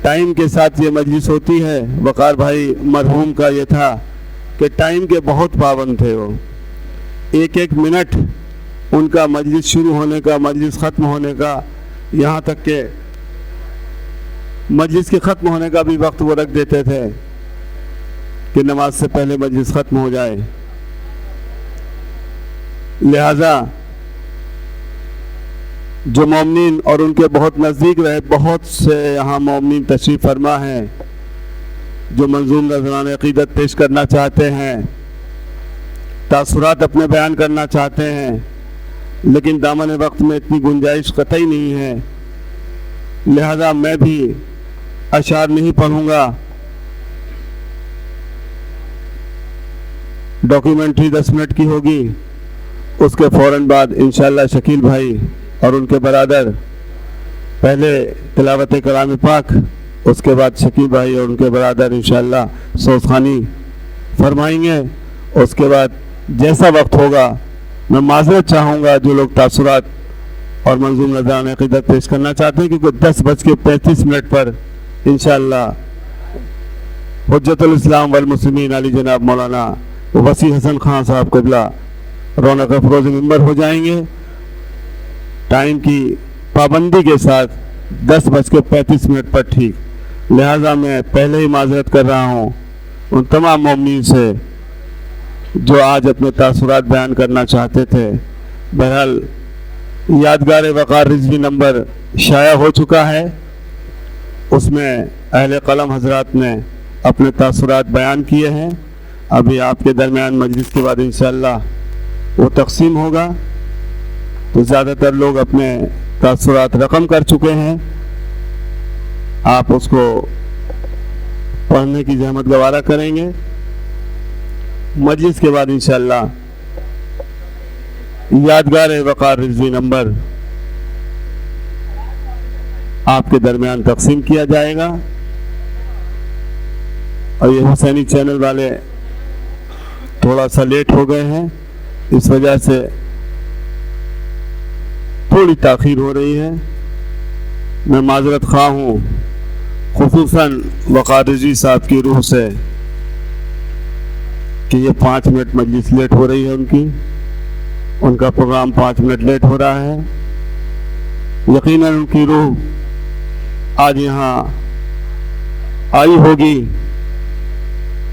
Time کے ساتھ یہ مجلس ہوتی ہے. وقار بھائی مرحوم کا یہ تھا کہ ٹائم کے بہت پابند تھے. وہ ایک ایک منٹ ان کا مجلس شروع ہونے کا، مجلس ختم ہونے کا، یہاں تک کہ مجلس کے ختم ہونے کا بھی وقت وہ رکھ دیتے تھے کہ نماز سے پہلے مجلس ختم ہو جائے. لہذا جو مومنین اور ان کے بہت نزدیک رہے، بہت سے یہاں مومنین تشریف فرما ہیں جو منظوم نذران عقیدت پیش کرنا چاہتے ہیں، تاثرات اپنے بیان کرنا چاہتے ہیں، لیکن دامن وقت میں اتنی گنجائش قطعی نہیں ہے. لہذا میں بھی اشعار نہیں پڑھوں گا. ڈاکیومنٹری 10 منٹ کی ہوگی، اس کے فوراً بعد انشاءاللہ شکیل بھائی اور ان کے برادر پہلے تلاوت کلام پاک، اس کے بعد شکیل بھائی اور ان کے برادر انشاءاللہ سوزخانی فرمائیں گے. اس کے بعد جیسا وقت ہوگا میں معذرت چاہوں گا جو لوگ تاثرات اور منظوم نذران عقیدت پیش کرنا چاہتے ہیں، کیونکہ 10:35 پر انشاءاللہ حجت الاسلام والمسلمین علی جناب مولانا وسیع حسن خان صاحب قبلہ رونق افروز ممبر ہو جائیں گے. ٹائم کی پابندی کے ساتھ 10:35 پر ٹھیک. لہذا میں پہلے ہی معذرت کر رہا ہوں ان تمام مومنین سے جو آج اپنے تاثرات بیان کرنا چاہتے تھے. بہرحال یادگار وقار رضوی نمبر شائع ہو چکا ہے، اس میں اہل قلم حضرات نے اپنے تاثرات بیان کیے ہیں. ابھی آپ کے درمیان مجلس کے بعد انشاءاللہ وہ تقسیم ہوگا، تو زیادہ تر لوگ اپنے تاثرات رقم کر چکے ہیں. آپ اس کو پڑھنے کی زحمت گوارا کریں گے. مجلس کے بعد انشاءاللہ یادگار وقار رضوی نمبر آپ کے درمیان تقسیم کیا جائے گا. اور یہ حسینی چینل والے تھوڑا سا لیٹ ہو گئے ہیں، اس وجہ سے تھوڑی تاخیر ہو رہی ہے. میں معذرت خواہ ہوں، خصوصاً وقار رضوی صاحب کی روح سے کہ یہ 5 منٹ مجلس لیٹ ہو رہی ہے. ان کا پروگرام 5 منٹ لیٹ ہو رہا ہے. یقیناً ان کی روح آج یہاں آئی ہوگی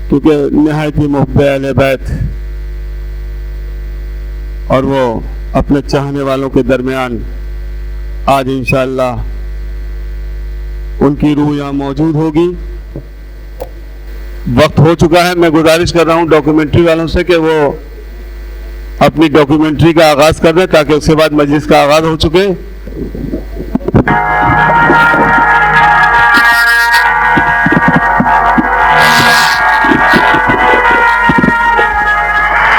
کیونکہ نہایت ہی محب اہل بیت اور وہ اپنے چاہنے والوں کے درمیان آج انشاءاللہ ان کی روح یہاں موجود ہوگی. وقت ہو چکا ہے. میں گزارش کر رہا ہوں ڈاکیومنٹری والوں سے کہ وہ اپنی ڈاکیومنٹری کا آغاز کر دیں تاکہ اس کے بعد مجلس کا آغاز ہو چکے.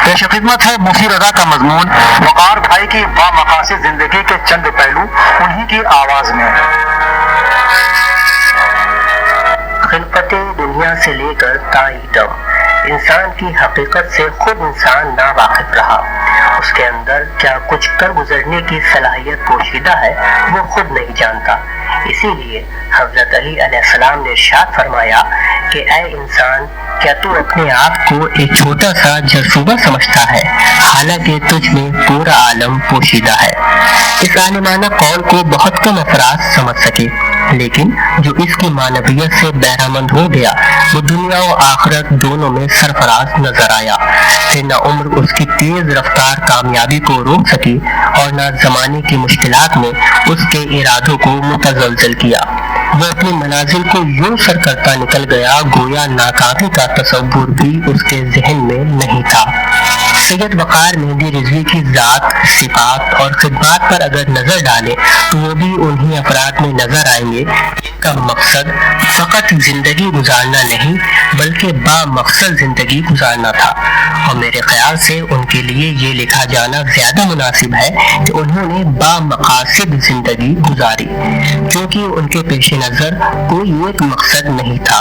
پیش خدمت ہے مفتی رضا کا مضمون وقار بھائی کی بامقاصد زندگی کے چند پہلو انہی کی آواز میں. خلقت دنیا سے لے کر تائی دم انسان کی حقیقت سے خود انسان نا واقف رہا. اس کے اندر کیا کچھ کر گزرنے کی صلاحیت پوشیدہ ہے وہ خود نہیں جانتا. اسی لیے حضرت علی علیہ السلام نے ارشاد فرمایا کہ اے انسان، کیا تو اپنے آپ کو ایک چھوٹا سا جرثومہ سمجھتا ہے حالانکہ تجھ میں پورا عالم پوشیدہ ہے. اس عالمانہ قول کو بہت کم افراد سمجھ سکے، لیکن جو اس کی معنویت سے بہرامند ہو گیا وہ دنیا و آخرت دونوں میں سرفراز نظر آیا. پھر نہ عمر اس کی تیز رفتار کامیابی کو روک سکی اور نہ زمانے کی مشکلات میں اس کے ارادوں کو متزلزل کیا. وہ اپنی منازل کو یوں سر کرتا نکل گیا گویا ناکامی کا تصور بھی اس کے ذہن میں نہیں تھا. سید وقار مہندی رضوی کی ذات، صفات اور خدمات پر اگر نظر ڈالیں تو وہ بھی انہی افراد میں نظر آئیں گے جن کا مقصد فقط زندگی گزارنا نہیں بلکہ با مقصد زندگی گزارنا تھا. اور میرے خیال سے ان کے لیے یہ لکھا جانا زیادہ مناسب ہے کہ انہوں نے با مقاصد زندگی گزاری، کیونکہ ان کے پیش نظر کوئی ایک مقصد نہیں تھا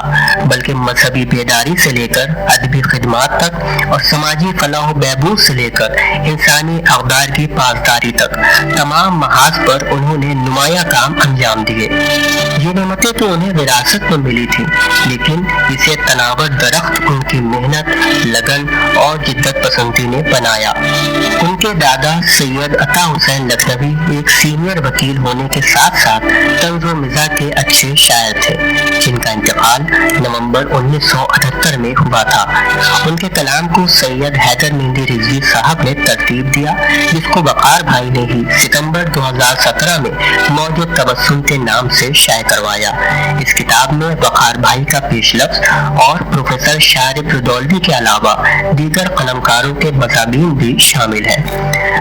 بلکہ مذہبی بیداری سے لے کر ادبی خدمات تک اور سماجی فلاح و بہبود سے لے کر انسانی اقدار کی پاسداری تک تمام محاذ پر انہوں نے نمایاں کام انجام دیے. یہ علامتیں تو انہیں وراثت میں ملی تھی، لیکن اسے تناور درخت ان کی محنت، لگن اور جدت پسندی نے بنایا۔ ان کے دادا سید عطا حسین لکھنوی ایک سینئر وکیل ہونے کے ساتھ ساتھ طنز و مزاح کے اچھے شاعر تھے، جن کا انتقال نومبر 1978 میں ہوا تھا۔ ان کے کلام کو سید حیدر مہندی رضوی صاحب نے ترتیب دیا، جس کو وقار بھائی نے ہی ستمبر 2017 میں موج تبسم کے نام سے شائع کروایا۔ اس کتاب میں وقار بھائی کا پیش لفظ اور پروفیسر شارف رودولوی کے علاوہ دیگر قلمکاروں کے مضامین بھی شامل ہیں۔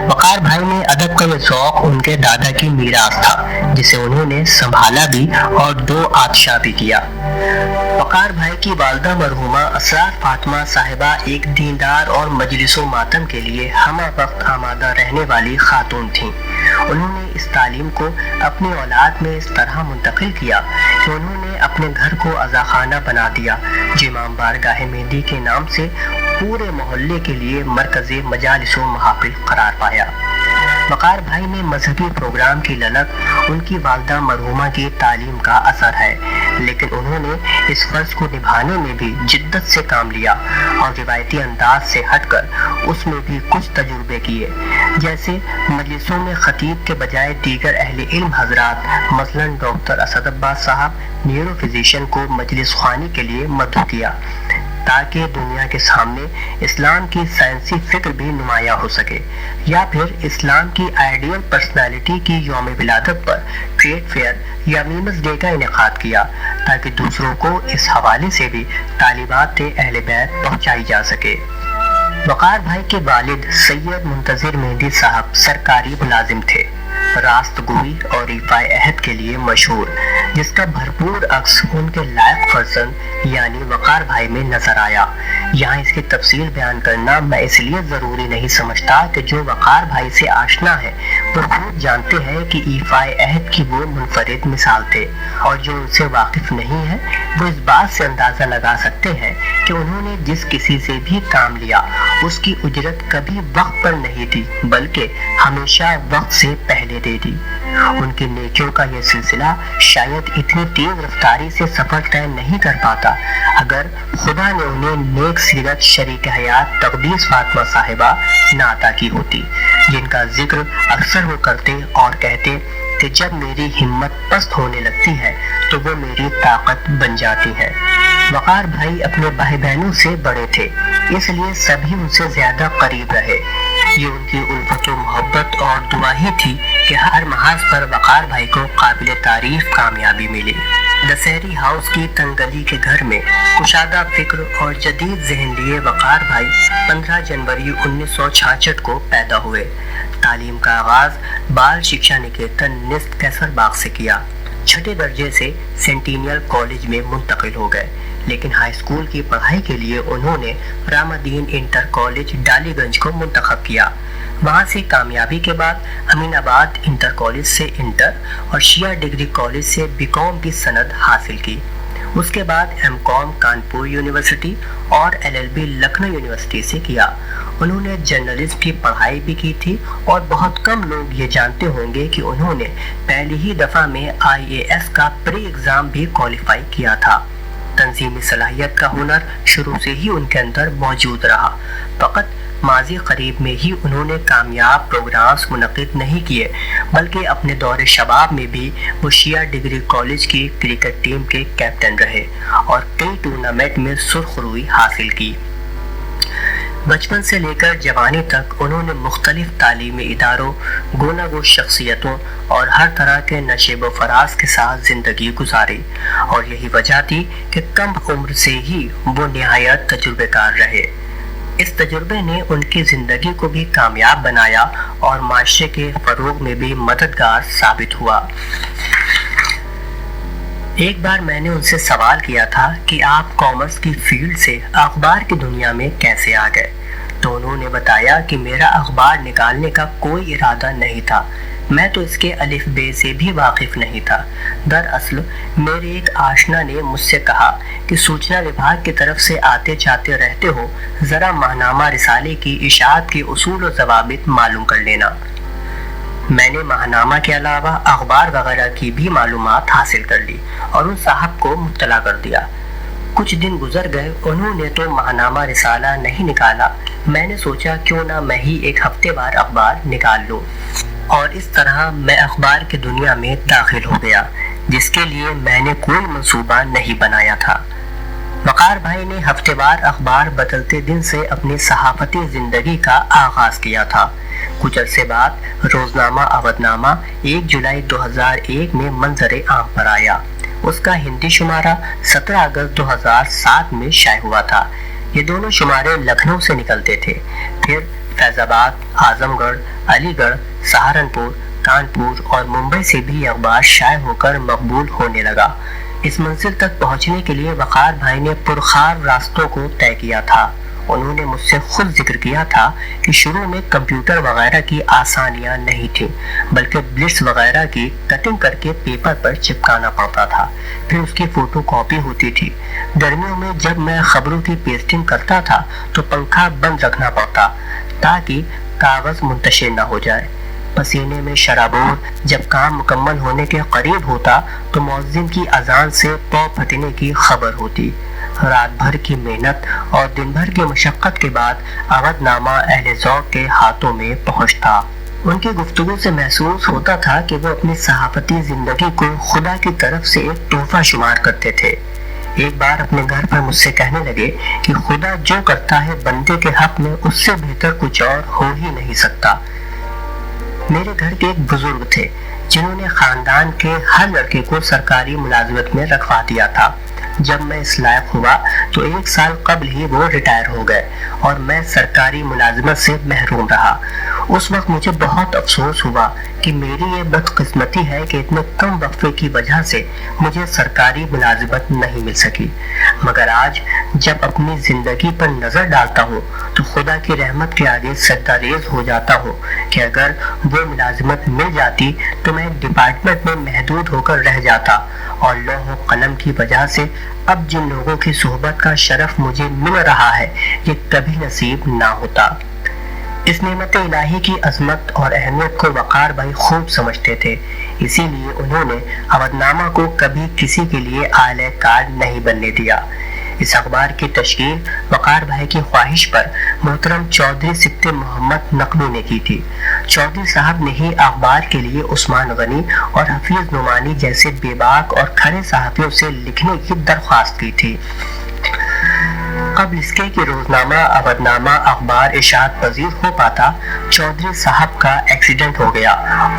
وقار بھائی میں ادب کا یہ ذوق ان کے دادا کی میراث تھا، جسے انہوں نے سنبھالا بھی اور 2 آتشاں بھی کیا۔ وقار بھائی کی والدہ مرحومہ اسرار فاطمہ صاحبہ ایک دیندار اور مجلس و ماتم کے لیے ہمہ وقت آمادہ رہنے والی خاتون تھیں۔ انہوں نے اس تعلیم کو اپنی اولاد میں اس طرح منتقل کیا کہ انہوں نے اپنے گھر کو عزاخانہ بنا دیا، جو امام بارگاہ مہندی کے نام سے پورے محلے کے لیے مرکز مجالس و محافل قرار پایا۔ وقار بھائی میں مذہبی پروگرام کی للک ان کی والدہ مرحومہ کی تعلیم کا اثر ہے، لیکن انہوں نے اس فرض کو نبھانے میں بھی جدت سے کام لیا اور روایتی انداز سے ہٹ کر اس میں بھی کچھ تجربے کیے، جیسے مجلسوں میں خطیب کے بجائے دیگر اہل علم حضرات مثلاً ڈاکٹر اسد عباس صاحب نیورو فزیشین کو مجلس خوانی کے لیے مدعو کیا، تاکہ دنیا کے سامنے اسلام کی سائنسی فکر بھی نمایاں ہو سکے، یا پھر اسلام کی آئیڈیل پرسنالٹی کی یوم ولادت پر ٹریڈ فیئر یا ویمنس ڈے کا انعقاد کیا، تاکہ دوسروں کو اس حوالے سے بھی تعلیمات اہل بیت پہنچائی جا سکے۔ وقار بھائی کے والد سید منتظر مہندی صاحب سرکاری ملازم تھے، راست گوئی اور ایفائے عہد کے لیے مشہور، جس کا بھرپور عکس ان کے لائق فرزند یعنی وقار بھائی میں نظر آیا۔ یہاں اس کی تفصیل بیان کرنا میں اس لیے ضروری نہیں سمجھتا کہ جو وقار بھائی سے آشنا ہے وہ خود جانتے ہیں کہ ایفائے عہد کی وہ منفرد مثال تھے، اور جو ان سے واقف نہیں ہے وہ اس بات سے اندازہ لگا سکتے ہیں کہ انہوں نے جس کسی سے بھی کام لیا اس کی اجرت کبھی وقت پر نہیں دی، بلکہ ہمیشہ وقت سے پہلے دے دی۔ ان کی نیکیوں کا یہ سلسلہ شاید اتنی تیز رفتاری سے سفر طے نہیں کر پاتا اگر خدا نے انہیں نیک سیرت شریک حیات تقدیس فاطمہ صاحبہ نہ عطا کی ہوتی، جن کا ذکر اکثر وہ کرتے اور کہتے کہ جب میری ہمت پست ہونے لگتی ہے تو وہ میری طاقت بن جاتی ہے۔ وقار بھائی اپنے بھائی بہنوں سے بڑے تھے، اس لیے سبھی ان سے زیادہ قریب رہے۔ یہ ان کی الفت و محبت اور دعا ہی تھی کہ ہر محاذ پر وقار بھائی کو قابل تعریف کامیابی ملی۔ دسہری ہاؤس کی تنگلی کے گھر میں کشادہ فکر اور جدید ذہن لیے وقار بھائی 15 جنوری 1966 کو پیدا ہوئے۔ تعلیم کا آغاز بال شکشا نکیتن نصف کیسر باغ سے کیا۔ 6 درجے سے سینٹینیل کالج میں منتقل ہو گئے، لیکن ہائی اسکول کی پڑھائی کے لیے انہوں نے رام الدین انٹر کالج ڈالی گنج کو منتخب کیا۔ وہاں سے کامیابی کے بعد امین آباد انٹر کالج سے انٹر اور شیعہ ڈگری کالج سے بی کام کی سند حاصل کی۔ اس کے بعد ایم کام کانپور یونیورسٹی اور L L B Lucknow university سے کیا۔ انہوں نے جرنلزم کی پڑھائی بھی کی تھی، اور بہت کم لوگ یہ جانتے ہوں گے کہ انہوں نے پہلی ہی دفعہ میں IAS کا پری ایگزام بھی کوالیفائی کیا تھا۔ تنظیمی صلاحیت کا ہنر شروع سے ہی ان کے اندر موجود رہا، فقط ماضی قریب میں ہی انہوں نے کامیاب پروگرامز منعقد نہیں کیے، بلکہ اپنے دور شباب میں بھی وہ شیعہ ڈگری کالج کی کرکٹ ٹیم کے کیپٹن رہے اور کئی ٹورنامنٹ میں سرخ روئی حاصل کی۔ بچپن سے لے کر جوانی تک انہوں نے مختلف تعلیمی اداروں، گونا گو شخصیتوں اور ہر طرح کے نشیب و فراز کے ساتھ زندگی گزاری، اور یہی وجہ تھی کہ کم عمر سے ہی وہ نہایت تجربے کار رہے۔ اس تجربے نے ان کی زندگی کو بھی کامیاب بنایا اور معاشرے کے فروغ میں بھی مددگار ثابت ہوا۔ ایک بار میں نے ان سے سوال کیا تھا کہ آپ کامرس کی فیلڈ سے اخبار کی دنیا میں کیسے آ گئے، تو انہوں نے بتایا کہ میرا اخبار نکالنے کا کوئی ارادہ نہیں تھا، میں تو اس کے الف بے سے بھی واقف نہیں تھا۔ دراصل میرے ایک آشنا نے مجھ سے کہا کہ سوچنا وبھاگ کی طرف سے آتے جاتے رہتے ہو، ذرا ماہنامہ رسالے کی اشاعت کے اصول و ضوابط معلوم کر لینا۔ میں نے ماہنامہ کے علاوہ اخبار وغیرہ کی بھی معلومات حاصل کر لی اور ان صاحب کو مطلع کر دیا۔ کچھ دن گزر گئے، انہوں نے تو ماہنامہ رسالہ نہیں نکالا۔ میں نے سوچا کیوں نہ میں ہی ایک ہفتے وار اخبار نکال لوں، اور اس طرح میں اخبار کی دنیا میں داخل ہو گیا، جس کے لیے میں نے کوئی منصوبہ نہیں بنایا تھا۔ وقار بھائی نے ہفتے وار اخبار بدلتے دن سے اپنی صحافتی زندگی کا آغاز کیا تھا۔ کچھ عرصے بعد روزنامہ اودھ نامہ 1 جولائی 2001 میں منظر عام پر آیا۔ اس کا ہندی شمارہ 17 اگست 2007 میں شائع ہوا تھا۔ یہ دونوں شمارے لکھنؤ سے نکلتے تھے، پھر فیض آباد، اعظم گڑھ، علی گڑھ، سہارنپور، کانپور اور ممبئی سے بھی اخبار شائع ہو کر مقبول ہونے لگا۔ اس منزل تک پہنچنے کے لیے وقار بھائی نے پرخار راستوں کو طے کیا تھا۔ انہوں نے مجھ سے خود ذکر کیا تھا کہ شروع میں کمپیوٹر وغیرہ کی آسانیاں نہیں تھیں، بلکہ بلٹس وغیرہ کی کٹنگ کر کے پیپر پر چپکانا پڑتا تھا، پھر اس کی فوٹو کاپی ہوتی تھی۔ گرمیوں میں جب میں خبروں کی پیسٹنگ کرتا تھا تو پنکھا بند رکھنا پڑتا تاکہ کاغذ منتشر نہ ہو جائے۔ پسینے میں شرابور، جب کام مکمل ہونے کے قریب ہوتا تو مؤذن کی اذان سے پاؤں پھٹنے کی خبر ہوتی۔ رات بھر کی محنت اور دن بھر کی مشقت کے بعد اودھ نامہ اہل ذوق کے ہاتھوں میں پہنچتا۔ ان کی گفتگو سے محسوس ہوتا تھا کہ وہ اپنی صحافتی زندگی کو خدا کی طرف سے ایک تحفہ شمار کرتے تھے۔ ایک بار اپنے گھر پر مجھ سے کہنے لگے کہ خدا جو کرتا ہے بندے کے حق میں اس سے بہتر کچھ اور ہو ہی نہیں سکتا۔ میرے گھر کے ایک بزرگ تھے جنہوں نے خاندان کے ہر لڑکے کو سرکاری ملازمت میں رکھوا دیا تھا۔ جب میں اس لائق ہوا تو 1 سال قبل ہی وہ ریٹائر ہو گئے اور میں سرکاری ملازمت سے محروم رہا۔ اس وقت مجھے بہت افسوس ہوا کہ میری یہ بدقسمتی ہے کہ اتنے کم وقفے کی وجہ سے مجھے سرکاری ملازمت نہیں مل سکی، مگر آج جب اپنی زندگی پر نظر ڈالتا ہوں تو خدا کی رحمت کے آگے سجدہ ریز ہو جاتا ہوں کہ اگر وہ ملازمت مل جاتی تو میں ڈپارٹمنٹ میں محدود ہو کر رہ جاتا، اور لوح و قلم کی وجہ سے اب جن لوگوں کی صحبت کا شرف مجھے مل رہا ہے یہ کبھی نصیب نہ ہوتا۔ اس نعمت الہی کی عظمت اور اہمیت کو وقار بھائی خوب سمجھتے تھے، اسی لیے انہوں نے اودھ نامہ کو کبھی کسی کے لیے اعلی کار نہیں بننے دیا۔ اس اخبار کی تشکیل وقار بھائی کی خواہش پر محترم چودھری سکتے محمد نقوی نے کی تھی۔ چودھری صاحب نے ہی اخبار کے لیے عثمان غنی اور حفیظ نعمانی جیسے بے باک اور کھڑے صحافیوں سے لکھنے کی درخواست کی تھی۔ قبل اس کے کہ روزنامہ اودھ نامہ اخبار اشاعت پذیر ہو پاتا، چودھری صاحب کا ایکسیڈنٹ ہو گیا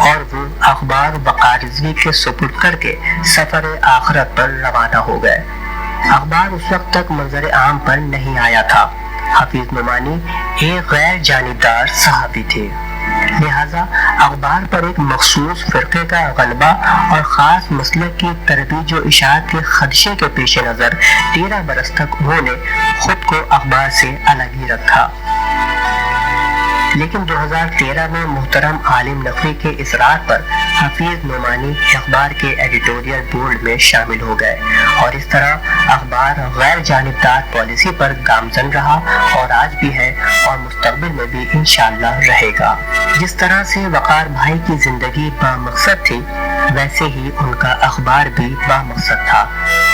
اور وہ اخبار وقار رضوی کے سپرد کر کے سفر آخرت پر روانہ ہو گئے۔ اخبار اس وقت تک منظر عام پر نہیں آیا تھا۔ حفیظ نعمانی ایک غیر جانبدار صحافی تھے، لہذا اخبار پر ایک مخصوص فرقے کا غلبہ اور خاص مسلک کی ترویج و اشاعت کے خدشے کے پیش نظر 13 برس تک انہوں نے خود کو اخبار سے الگ ہی رکھا۔ لیکن 2013 میں محترم عالم نقوی کے اصرار پر حفیظ نعمانی اخبار کے ایڈیٹوریل بورڈ میں شامل ہو گئے، اور اس طرح اخبار غیر جانبدار پالیسی پر گامزن رہا اور آج بھی ہے اور مستقبل میں بھی انشاءاللہ رہے گا۔ جس طرح سے وقار بھائی کی زندگی بامقصد تھی، ویسے ہی ان کا اخبار بھی بامقصد تھا۔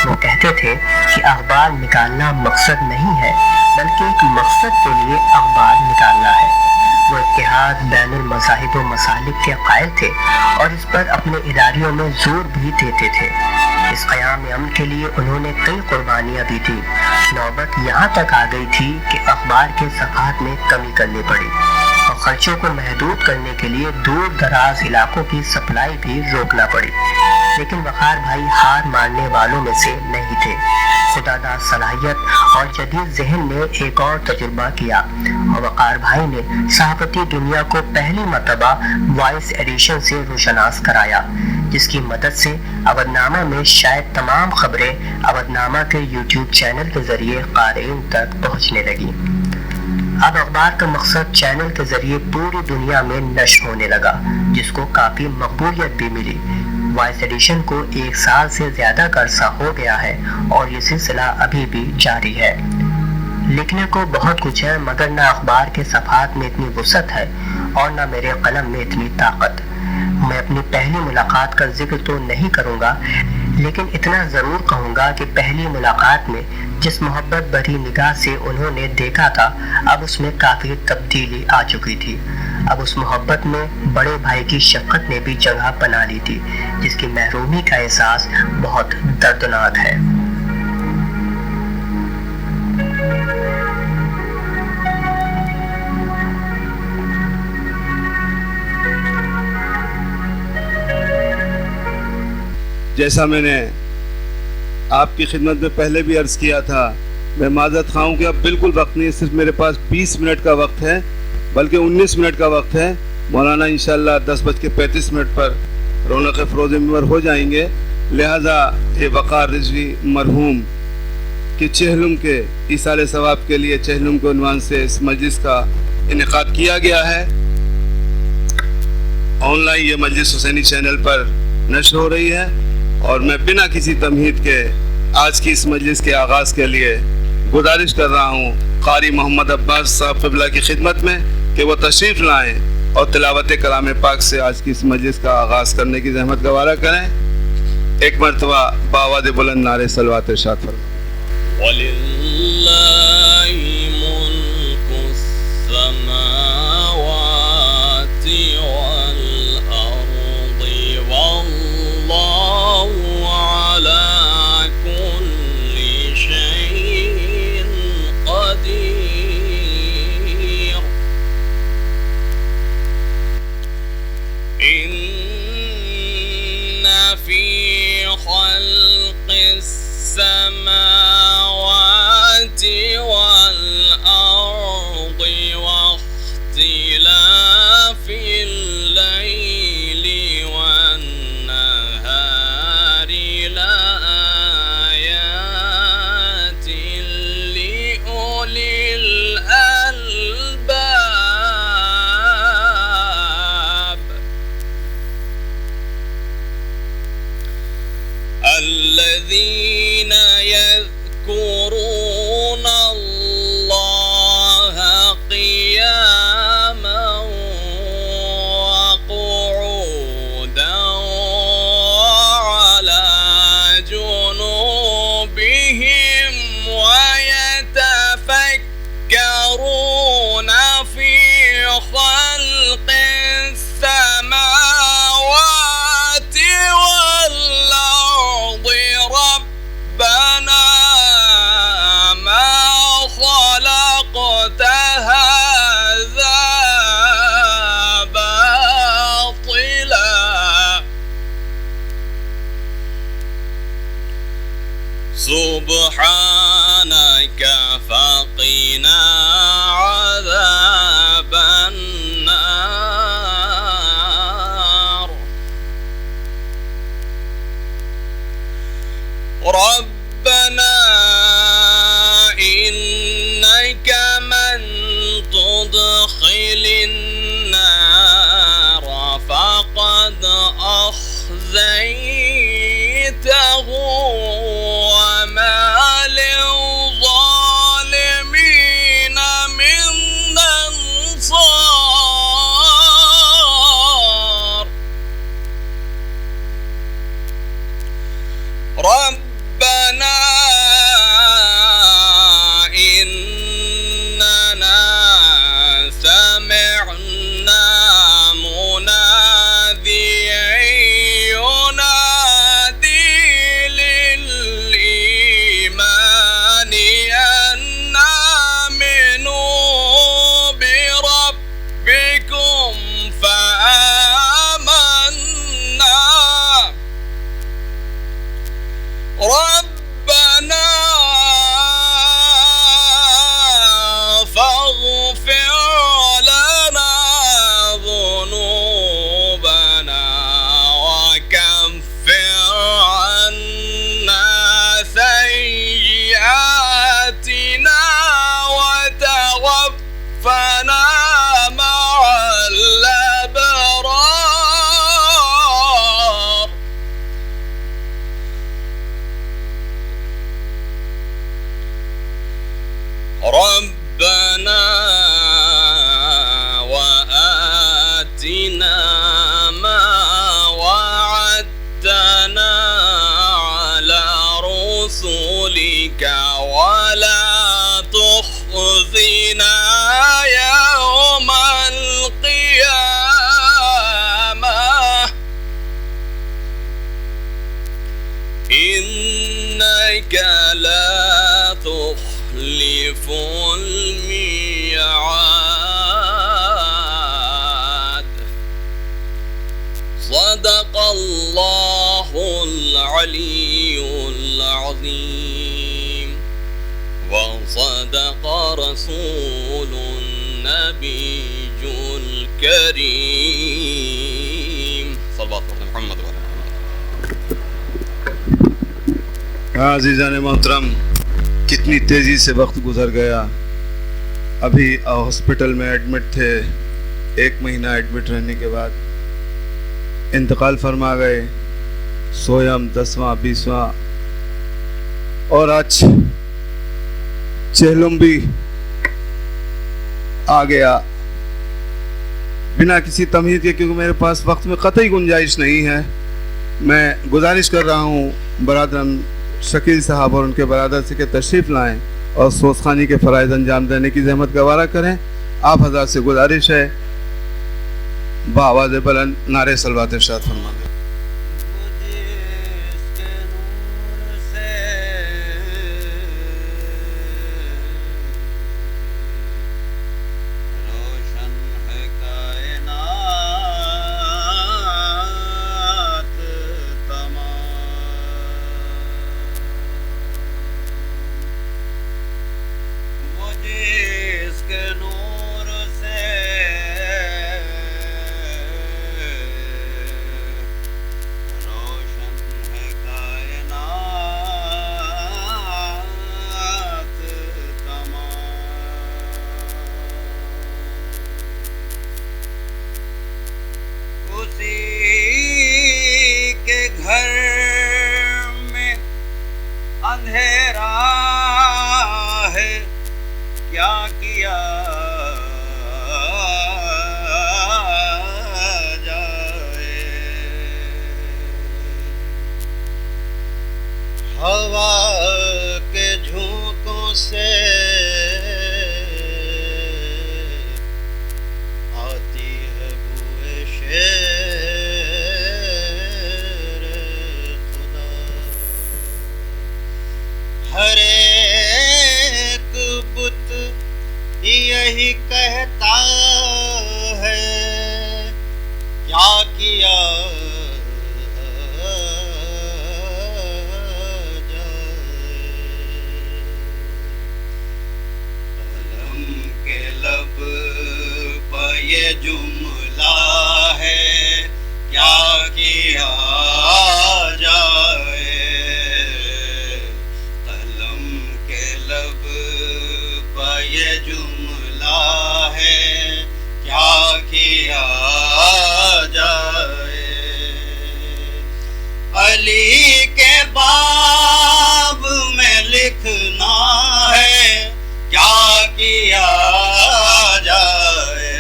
وہ کہتے تھے کہ اخبار نکالنا مقصد نہیں ہے، بلکہ ایک مقصد کے لیے اخبار نکالنا ہے۔ وہ اتحاد بین المذاہب و مسالک کے قائل تھے اور اس پر اپنے اداریوں میں زور بھی دیتے تھے۔ اس قیام امن کے لیے انہوں نے کئی قربانیاں دی تھیں۔ نوبت یہاں تک آ گئی تھی کہ اخبار کے صفحات میں کمی کرنی پڑی اور خرچوں کو محدود کرنے کے لیے دور دراز علاقوں کی سپلائی بھی روکنا پڑی، لیکن وقار بھائی ہار ماننے والوں میں سے نہیں تھے۔ خداداد صلاحیت اور جدید ذہن نے ایک اور تجربہ کیا اور وقار بھائی نے صحافتی دنیا کو پہلی مرتبہ وائس ایڈیشن سے روشناس کرایا، جس کی مدد سے اودھ نامہ میں شاید تمام خبریں اودھ نامہ کے یوٹیوب چینل کے ذریعے قارئین تک پہنچنے لگیں۔ اب اخبار کا مقصد چینل کے ذریعے پوری دنیا میں نشر ہونے لگا، جس کو کافی مقبولیت بھی ملی۔ وائس ایڈیشن کو 1 سال سے زیادہ کا عرصہ ہو گیا ہے اور یہ سلسلہ ابھی بھی جاری ہے۔ لکھنے کو بہت کچھ ہے، مگر نہ اخبار کے صفحات میں اتنی وسعت ہے اور نہ میرے قلم میں اتنی طاقت۔ میں اپنی پہلی ملاقات کا ذکر تو نہیں کروں گا، لیکن اتنا ضرور کہوں گا کہ پہلی ملاقات میں جس محبت بھری نگاہ سے انہوں نے دیکھا تھا، اب اس میں کافی تبدیلی آ چکی تھی۔ اب اس محبت میں بڑے بھائی کی شفقت نے بھی جگہ بنا لی تھی، جس کی محرومی کا احساس بہت دردناک ہے۔ جیسا میں نے آپ کی خدمت میں پہلے بھی عرض کیا تھا، میں معذرت خواہ ہوں کہ اب بالکل وقت نہیں، صرف میرے پاس 20 منٹ کا وقت ہے، بلکہ 19 منٹ کا وقت ہے۔ مولانا انشاءاللہ 10:35 پر رونق فروز ممبر ہو جائیں گے، لہٰذا یہ وقار رضوی مرحوم کے چہلم کے ایصال ثواب کے لیے چہلم کے عنوان سے اس مجلس کا انعقاد کیا گیا ہے۔ آن لائن یہ مجلس حسینی چینل پر نشر ہو رہی ہے، اور میں بنا کسی تمہید کے آج کی اس مجلس کے آغاز کے لیے گزارش کر رہا ہوں قاری محمد عباس صاحب قبلہ کی خدمت میں کہ وہ تشریف لائیں اور تلاوت کلام پاک سے آج کی اس مجلس کا آغاز کرنے کی زحمت گوارا کریں۔ ایک مرتبہ بآواز بلند نعرہ صلوات ارشاد فرمائیں۔ وَلِلَّهِ مُلْكُ السَّمَاوَاتِ وَالْأَرْضِ وَاللَّهُ عَلَى كُلِّ شَيْءٍ قَدِيرٌ۔ إِنَّ فِي خَلْقِ السَّمَاوَاتِ وَالْأَرْضِ وَاخْتِلَافِ اللَّيْلِ وَالنَّهَارِ لَآيَاتٍ لِأُولِي الْأَلْبَابِ الَّذِينَ يَذْكُرُونَ اللَّهَ قِيَامًا وَقُعُودًا وَعَلَى جُنُوبِهِمْ وَيَتَفَكَّرُونَ فِي خَلْقِ السَّمَاوَاتِ وَالْأَرْضِ رَبَّنَا مَا خَلَقْتَ هَذَا بَاطِلًا سُبْحَانَكَ فَقِنَا عَذَابَ النَّارِ رَبَّنَا إِنَّكَ مَن تُدْخِلِ النَّارَ فَقَدْ أَخْزَيْتَهُ وَمَا لِلظَّالِمِينَ مِنْ أَنصَارٍ رَبَّنَا إِنَّنَا سَمِعْنَا مُنَادِيًا يُنَادِي لِلْإِيمَانِ أَنْ آمِنُوا بِرَبِّكُمْ فَآمَنَّا رَبَّنَا فَاغْفِرْ لَنَا ذُنُوبَنَا وَكَفِّرْ عَنَّا سَيِّئَاتِنَا وَتَوَفَّنَا مَعَ الْأَبْرَارِ رَبَّنَا وَآتِنَا مَا إنك لا تخلف الميعاد صدق الله العلي العظيم وصدق رسول النبي الكريم صلى الله عليه محمد وعلى عزیزان محترم، کتنی تیزی سے وقت گزر گیا. ابھی ہاسپٹل میں ایڈمٹ تھے، 1 مہینہ ایڈمٹ رہنے کے بعد انتقال فرما گئے. سویم 10واں 20واں اور آج چہلم بھی آ گیا بنا کسی تمہید کے، کیونکہ میرے پاس وقت میں قطعی گنجائش نہیں ہے. میں گزارش کر رہا ہوں برادران شکیل صاحب اور ان کے برادر سے کہ تشریف لائیں اور سوزخانی کے فرائض انجام دینے کی زحمت گوارا کریں. آپ حضرات سے گزارش ہے بآواز بلند نعرے صلوات ارشاد فرمائیں. یہی کہتا ہے کیا کیا لب پہ یہ جملہ ہے کیا جائے قلم کے لب پہ یہ جملہ ہے کیا جائے علی کے باب میں لکھنا ہے کیا جائے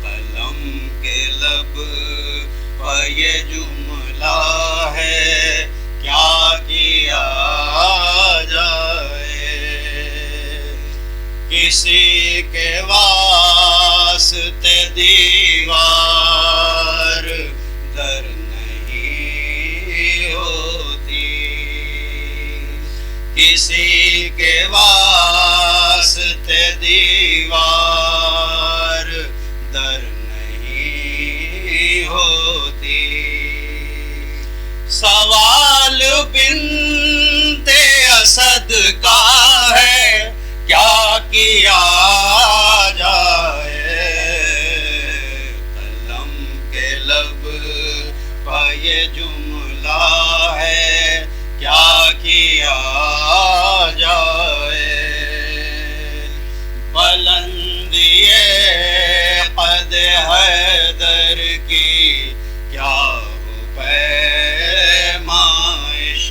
قلم کے لب پہ یہ جملہ ہے کیا جائے کسی کے واسطے دیوار در نہیں ہوتی کسی کے واسطے دیوار در نہیں ہوتی سوال بنت اسد کا ہے کیا جائے قلم کے لب پہ یہ جملہ ہے کیا جائے بلندی قد حیدر کی کیا پیمائش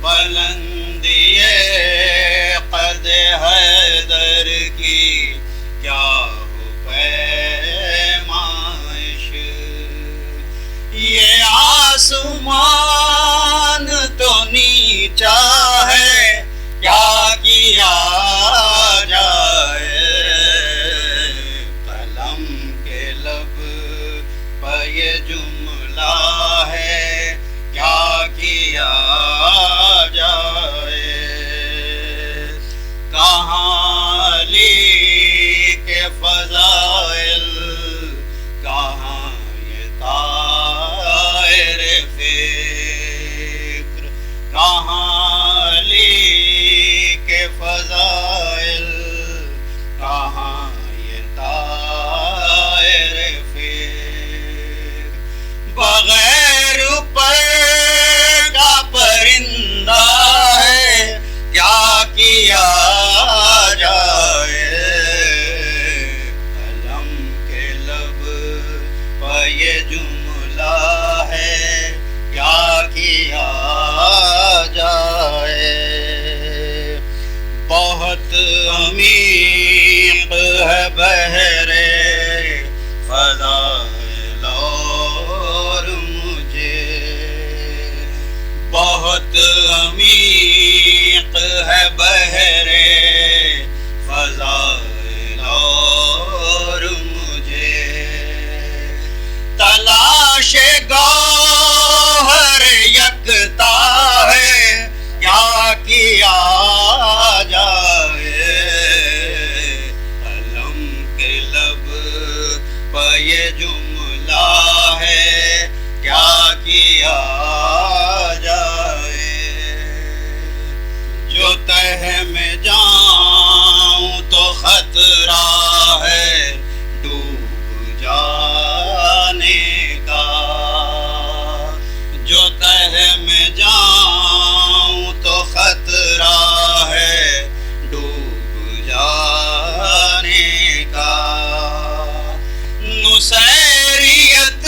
بلندی قد حیدر کی کیا پیمائش یہ آسمان تو نیچا ہے کیا جائے قلم کے لب پہ یہ جملہ ہے کہاں علی کے فضائل، کہاں یہ طائر فکر، کہاں علی کے فضائل، کہاں یہ طائر فکر، بغیر پر کا پرندہ ہے کیا کیا جائے، قلم کے لب پہ یہ جملہ ہے کیا کیا جائے، بہت عمیق ہے بحر فضائل اور مجھے، بہت عمیق ہے بحر فضائل اور مجھے، تلاش گوہر یکتا ہے کیا جائے، قلم کے لب پہ یہ جملہ ہے کیا جائے، جو تہ میں جاؤں تو خطرہ ہے ڈوب جانے کا، جو تہ میں جاؤں تو خطرہ ہے ڈوب جانے کا، نصیریت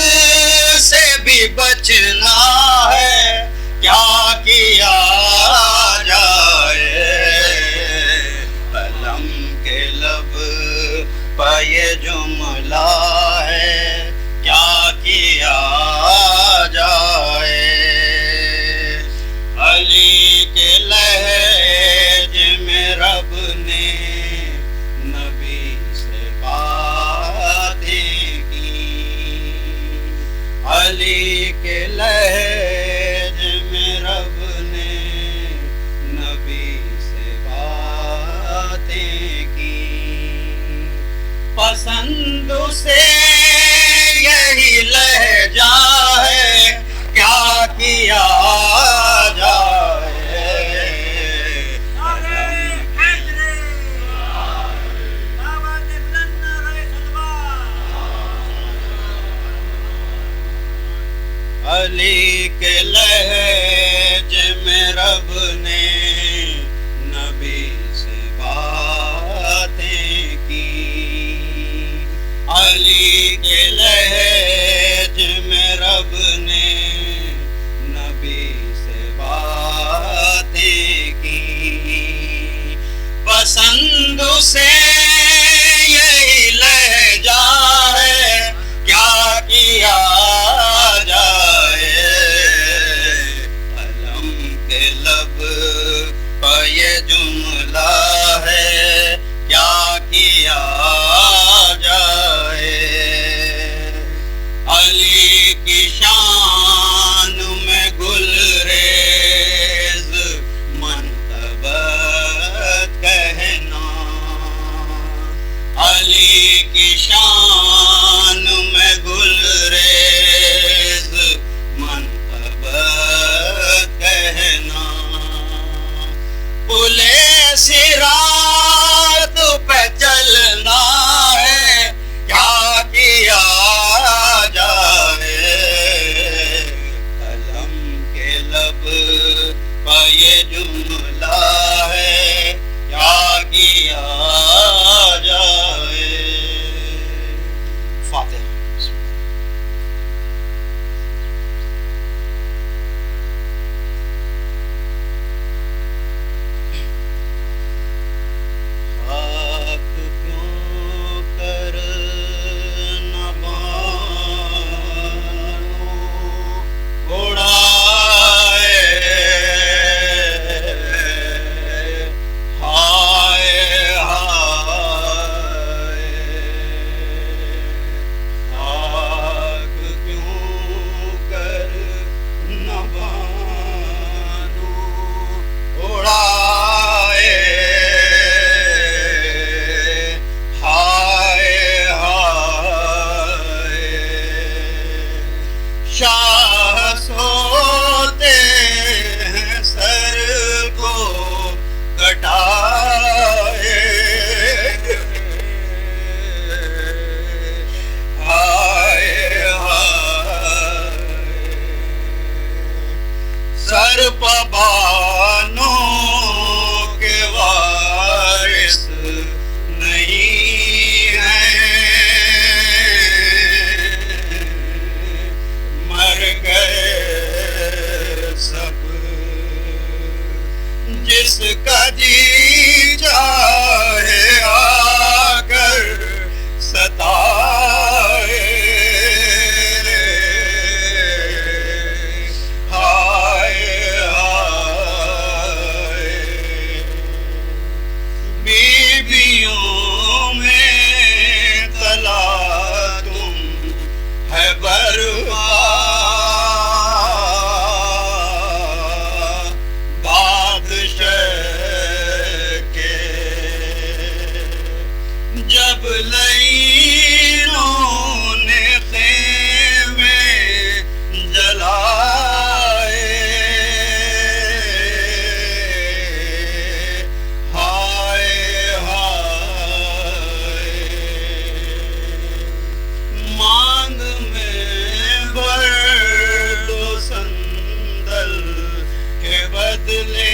سے بھی بچنا ہے کیا جائے، قلم کے لب پہ یہ جملہ ہے کیا جائے، علی کے لہج میں رب نے نبی سے باتیں کی، علی کے لہج میں رب نے نبی سے باتیں کی، پسند سے یہی لہجہ ہے کیا جائے، علی کے لہج میں رب نے نبی سے باتیں کی، علی کے لہج میں رب نے نبی سے باتیں کی، پسند سے یہی لہجہ ہے کیا جائے، قلم کے لب شاہ سوتے ہیں سر کو کٹائے، ہائے ہائے سر پبانوں کے وارث نہیں ہیں، مر گئے سب جس کا جی چاہے آ کر ستائے، ہائے ہائے بیویوں میں تلا تم ہے برپا، جب لئیوں نے خیمے جلائے، ہائے ہائے مانگ میں بھر دو سندل کے بدلے،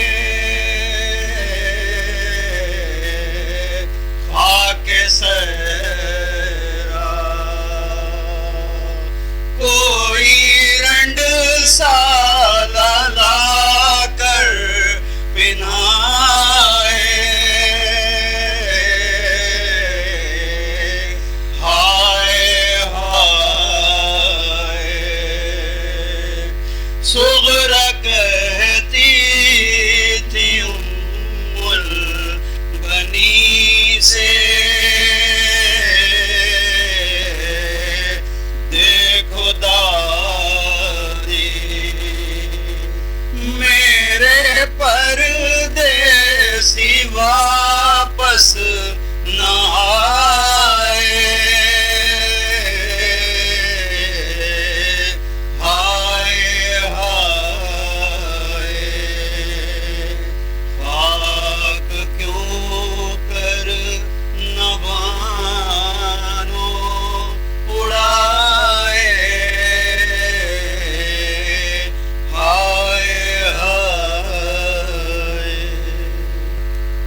کوئی رنڈ سالہ لا کر پنائے، ہائے ہائے صغرا کہتی تھی ام البنی سے، پردیسی واپس نہ آئے، ہائے ہائے خاک کیوں کر نہ بانو اڑائے،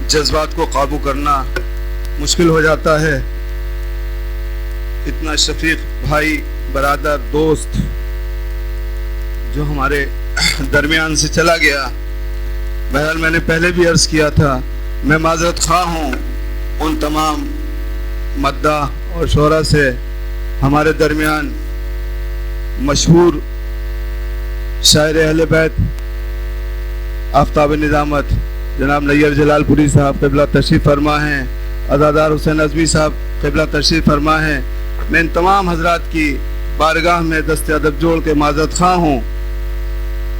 جذبات کو قابو کرنا مشکل ہو جاتا ہے. اتنا شفیق بھائی، برادر، دوست جو ہمارے درمیان سے چلا گیا. بہرحال میں نے پہلے بھی عرض کیا تھا، میں معذرت خواہ ہوں ان تمام مداح اور شعراء سے. ہمارے درمیان مشہور شاعر اہل بیت آفتاب ندامت جناب نیر جلال پوری صاحب قبلہ تشریف فرما ہیں، عزادار حسین عزمی صاحب قبلہ تشریف فرما ہیں. میں ان تمام حضرات کی بارگاہ میں دست ادب جوڑ کے معذرت خواہ ہوں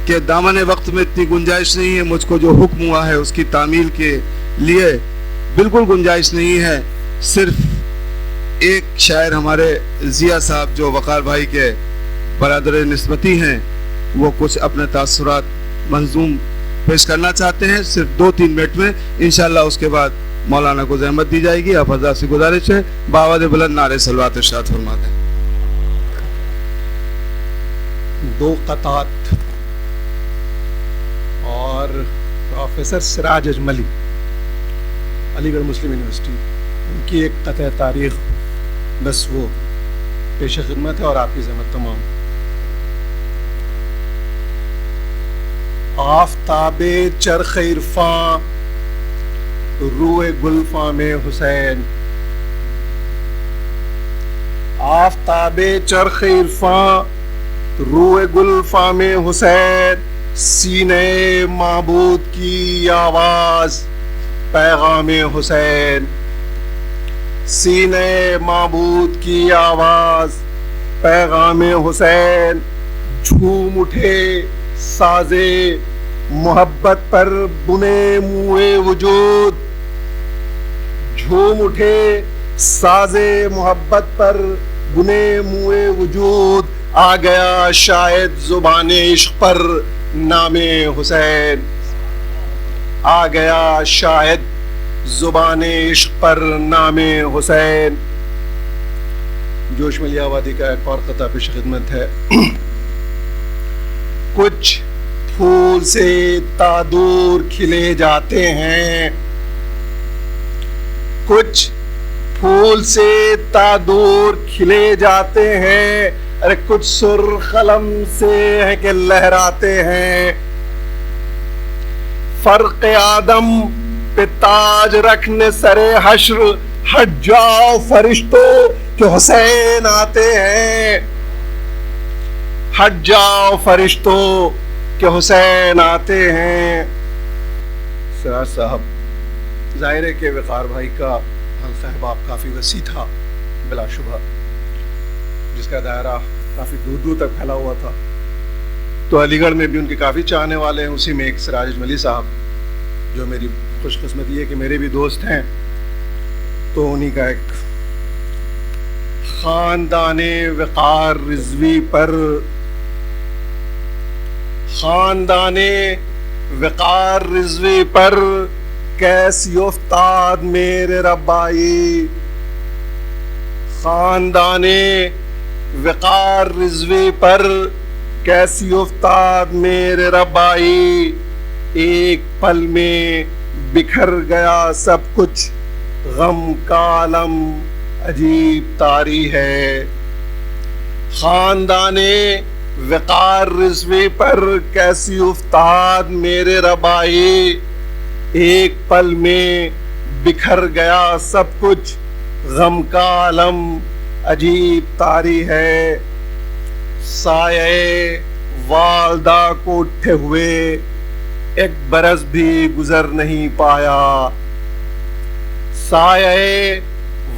کہ دامن وقت میں اتنی گنجائش نہیں ہے. مجھ کو جو حکم ہوا ہے اس کی تعمیل کے لیے بالکل گنجائش نہیں ہے. صرف ایک شاعر ہمارے ضیاء صاحب جو وقار بھائی کے برادر نسبتی ہیں، وہ کچھ اپنے تاثرات منظوم پیش کرنا چاہتے ہیں، صرف 2-3 منٹ میں. انشاءاللہ اس کے بعد مولانا کو زحمت دی جائے گی. آپ حضرات سے گزارش ہے بآواز بلند نعرے صلوات ارشاد فرما دیں. 2 قطعات اور پروفیسر سراج اجملی علی گڑھ مسلم یونیورسٹی، ان کی ایک قطع تاریخ بس وہ پیش خدمت ہے اور آپ کی زحمت تمام. آفتاب چرخ عرفاں روئے گلفاں میں حسین، آفتاب چرخ عرفاں روئے گلفاں میں حسین، سینے معبود کی آواز پیغام حسین، سینے معبود کی آواز پیغام حسین. جھوم اٹھے سازے محبت پر بنے موئے وجود، جھوم اٹھے سازے محبت پر بنے موئے وجود. آ گیا شاید زبان عشق پر نام حسین، آ گیا شاید زبان عشق پر نام حسین. جوش ملی آبادی کا ایک اور قطعہ پیش خدمت ہے. کچھ پھول سے تا دور کھلے جاتے ہیں، کچھ پھول سے تا دور کھلے جاتے ہیں، ارے کچھ سرخ قلم سے ہے کہ لہراتے ہیں. فرق آدم پہ تاج رکھنے سرے حشر، ہٹ جاؤ فرشتوں کہ حسین آتے ہیں، ہٹ جاؤ فرشتوں کہ حسین آتے ہیں. سراج صاحب، ظاہر ہے کہ وقار بھائی کا حلقہ احباب کافی وسیع تھا بلا شبہ، جس کا دائرہ کافی دور دور تک پھیلا ہوا تھا. تو علی گڑھ میں بھی ان کے کافی چاہنے والے ہیں. اسی میں ایک سراج اجملی صاحب، جو میری خوش قسمتی ہے کہ میرے بھی دوست ہیں، تو انہی کا ایک خاندان وقار رضوی پر، خاندان وقار رضوی پر کیسی افتاد میرے ربائی، خاندان وقار رضوی پر کیسی افتاد میرے ربائی. ایک پل میں بکھر گیا سب کچھ، غم کا عالم عجیب طاری ہے. خاندان وقار رضوی پر کیسی افتاد میرے ربائی، ایک پل میں بکھر گیا سب کچھ، غم کا عالم عجیب طاری ہے. سایہ والدہ کو اٹھے ہوئے ایک برس بھی گزر نہیں پایا، سایہ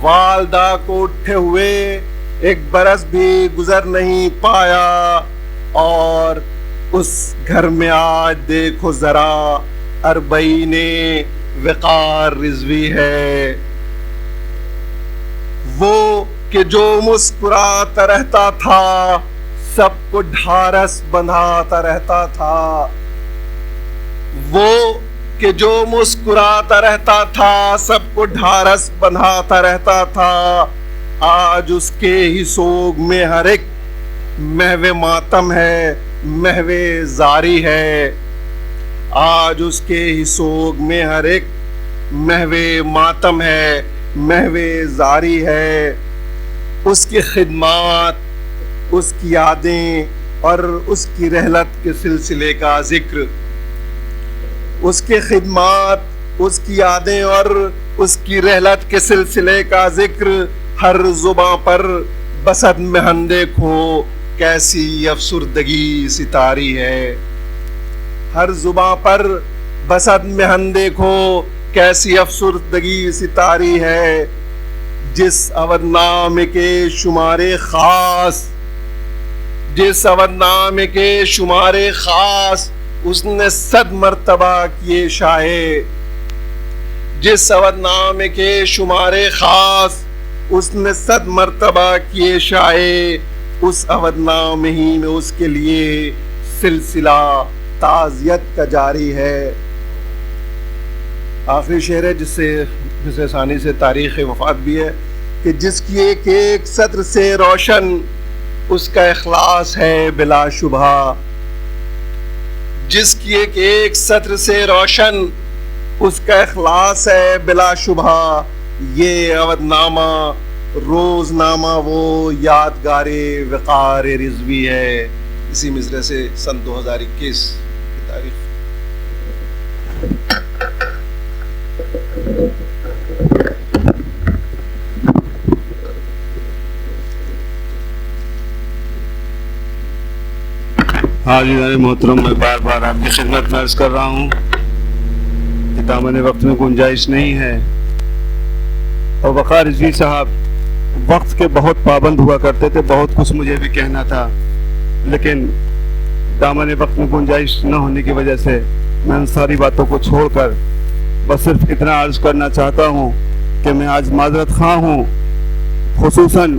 والدہ کو اٹھے ہوئے ایک برس بھی گزر نہیں پایا. اور اس گھر میں آج دیکھو ذرا اربعین وقار رضوی ہے. وہ کہ جو مسکراتا رہتا تھا سب کو ڈھارس بندھاتا رہتا تھا، وہ کہ جو مسکراتا رہتا تھا سب کو ڈھارس بندھاتا رہتا تھا. آج اس کے ہی سوگ میں ہر ایک محو ماتم ہے، محو زاری ہے. آج اس کے ہی سوگ میں ہر ایک محو ماتم ہے، محو زاری ہے. اس کی خدمات، اس کی یادیں اور اس کی رحلت کے سلسلے کا ذکر، اس کے خدمات، اس کی یادیں اور اس کی رحلت کے سلسلے کا ذکر ہر زباں پر بسد مہن دیکھو کیسی افسردگی ستاری ہے. ہر زباں پر بسد مہن دیکھو کیسی افسردگی ستاری ہے. جس اودھ نامے کے شمارے خاص، جس اودھ نامے کے شمارے خاص اس نے 100 مرتبہ کیے شائع، جس اودھ نامے کے شمارے خاص اس نے 100 مرتبہ کیے شائع. اس اودھ نامے ہی میں اس کے لیے سلسلہ تعزیت کا جاری ہے. آخری شعر ہے جس سے ثانی سے تاریخ وفات بھی ہے کہ جس کی ایک ایک سطر سے روشن اس کا اخلاص ہے بلا شبہ، جس کی ایک ایک سطر سے روشن اس کا اخلاص ہے بلا شبہ. یہ اودھ نامہ روز نامہ وہ یادگار وقار رضوی ہے. اسی مصرعے سے سن 2021 کی تاریخ. حاضرین محترم، میں بار بار آپ کی خدمت میں عرض کر رہا ہوں کہ دامن وقت میں گنجائش نہیں ہے. اور وقار رضوی صاحب وقت کے بہت پابند ہوا کرتے تھے، بہت کچھ مجھے بھی کہنا تھا، لیکن دامن وقت میں گنجائش نہ ہونے کی وجہ سے میں ان ساری باتوں کو چھوڑ کر بس صرف اتنا عرض کرنا چاہتا ہوں کہ میں آج معذرت خواہ ہوں، خصوصاً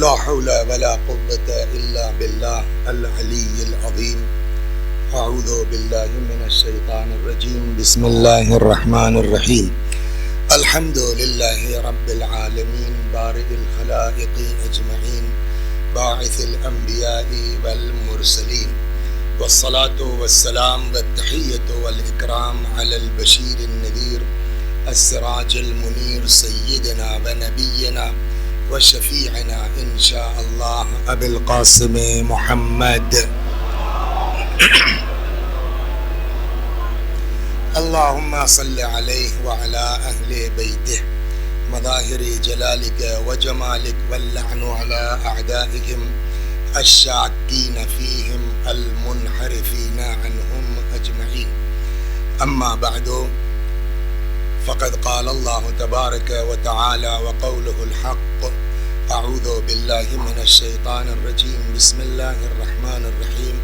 لا حول ولا قوة إلا بالله العلي العظيم. أعوذ بالله من الشيطان الرجيم. بسم الله الرحمن الرحيم. الحمد لله رب العالمين بارئ الخلائق أجمعين باعث الأنبياء والمرسلين والصلاة والسلام والتحية والإكرام على البشير النذير السراج المنير سيدنا ونبينا وشفيعنا إن شاء الله أبي القاسم محمد. اللهم صل عليه وعلى أهل بيته مظاهر جلالك وجمالك واللعن على أعدائهم الشاكين فيهم المنحرفين عنهم أجمعين. أما بعد فقد قال الله تبارك وتعالى وقوله الحق. أعوذ بالله من الشيطان الرجيم. بسم الله الرحمن الرحيم.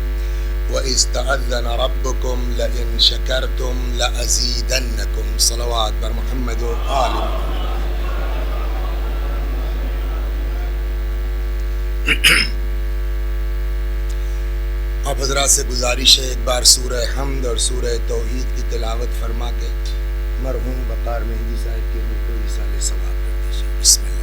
وإذ تأذن ربكم لئن شكرتم لأزيدنكم. صلوات بر محمد و آل آپ حضرات سے گزارش ہے ایک بار سورہ حمد اور سورہ توحید کی تلاوت فرما کے مرحوم وقار مہندی صاحب کے روح کو ایصال ثواب کر دیجیے. بسم اللہ.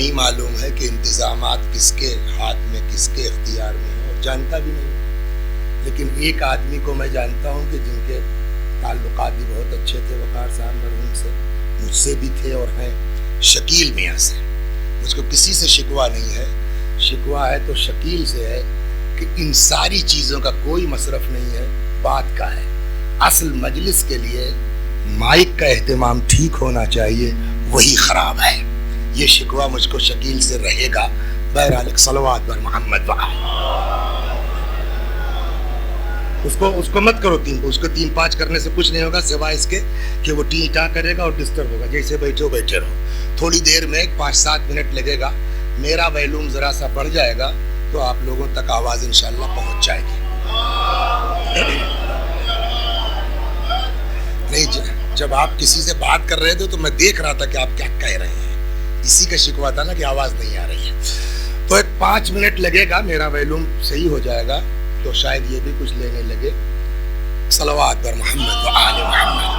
نہیں معلوم ہے کہ انتظامات کس کے ہاتھ میں کس کے اختیار میں ہیں، اور جانتا بھی نہیں. لیکن ایک آدمی کو میں جانتا ہوں کہ جن کے تعلقات بھی بہت اچھے تھے وقار صاحب مرحوم سے، مجھ سے بھی تھے اور ہیں، شکیل میاں سے. مجھ کو کسی سے شکوہ نہیں ہے، شکوہ ہے تو شکیل سے ہے کہ ان ساری چیزوں کا کوئی مصرف نہیں ہے، بات کا ہے. اصل مجلس کے لیے مائک کا اہتمام ٹھیک ہونا چاہیے، وہی خراب ہے. یہ شکوہ مجھ کو شکیل سے رہے گا. بہرحال صلوات بر محمد اس کو مت کرو تین کو، اس کو 3-5 کرنے سے کچھ نہیں ہوگا سوائے اس کے کہ وہ ٹی ٹا کرے گا اور ڈسٹرب ہوگا. جیسے بیٹھے رہو. تھوڑی دیر میں 5-7 منٹ لگے گا، میرا ویلوم ذرا سا بڑھ جائے گا تو آپ لوگوں تک آواز انشاءاللہ پہنچ جائے گی. نہیں، جب آپ کسی سے بات کر رہے تھے تو میں دیکھ رہا تھا کہ آپ کیا کہہ رہے ہیں، اسی کا شکوہ تھا نا کہ آواز نہیں آ رہی ہے. تو ایک 5 منٹ لگے گا، میرا ویلوم صحیح ہو جائے گا تو شاید یہ بھی کچھ لینے لگے. صلوات بر محمد و آل محمد.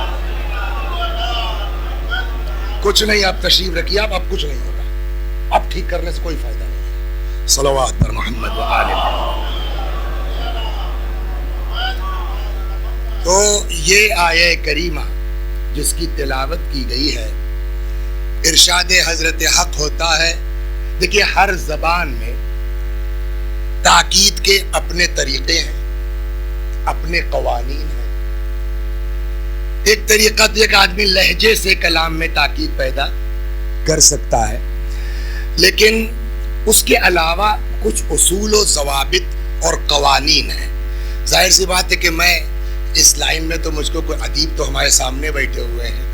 کچھ نہیں، آپ تشریف رکھیے. اب کچھ نہیں ہوگا، اب ٹھیک کرنے سے کوئی فائدہ نہیں ہے. صلوات بر محمد و آل محمد. تو یہ آیہ کریمہ جس کی تلاوت کی گئی ہے، ارشاد حضرت حق ہوتا ہے. دیکھیے، ہر زبان میں تاکید کے اپنے طریقے ہیں، اپنے قوانین ہیں. ایک طریقہ تو ایک آدمی لہجے سے کلام میں تاکید پیدا کر سکتا ہے، لیکن اس کے علاوہ کچھ اصول و ضوابط اور قوانین ہیں. ظاہر سی بات ہے کہ میں اس لائن میں تو مجھ کو کوئی ادیب تو ہمارے سامنے بیٹھے ہوئے ہیں.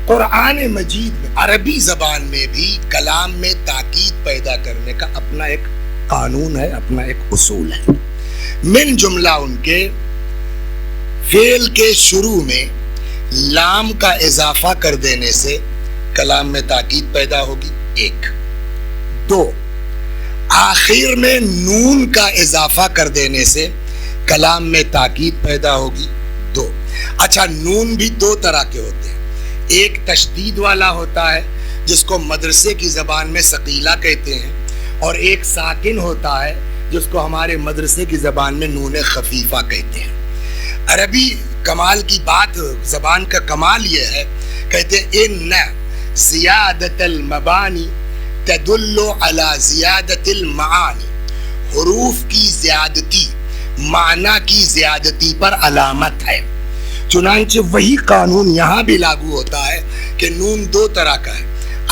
قرآن مجید میں عربی زبان میں بھی کلام میں تاکید پیدا کرنے کا اپنا ایک قانون ہے، اپنا ایک اصول ہے. من جملہ ان کے فعل کے شروع میں لام کا اضافہ کر دینے سے کلام میں تاکید پیدا ہوگی. 1 2 آخر میں نون کا اضافہ کر دینے سے کلام میں تاکید پیدا ہوگی. 2 اچھا، نون بھی 2 طرح کے ہوتے ہیں. ایک تشدید والا ہوتا ہے جس کو مدرسے کی زبان میں ثقیلہ کہتے ہیں، اور ایک ساکن ہوتا ہے جس کو ہمارے مدرسے کی زبان میں نون خفیفہ کہتے ہیں. عربی کمال کی بات، زبان کا کمال یہ ہے، کہتے ہیں ان زیادت المبانی تدل علی زیادت المعانی. حروف کی زیادتی معنی کی زیادتی پر علامت ہے. چنانچہ وہی قانون یہاں بھی لاگو ہوتا ہے کہ نون 2 طرح کا ہے.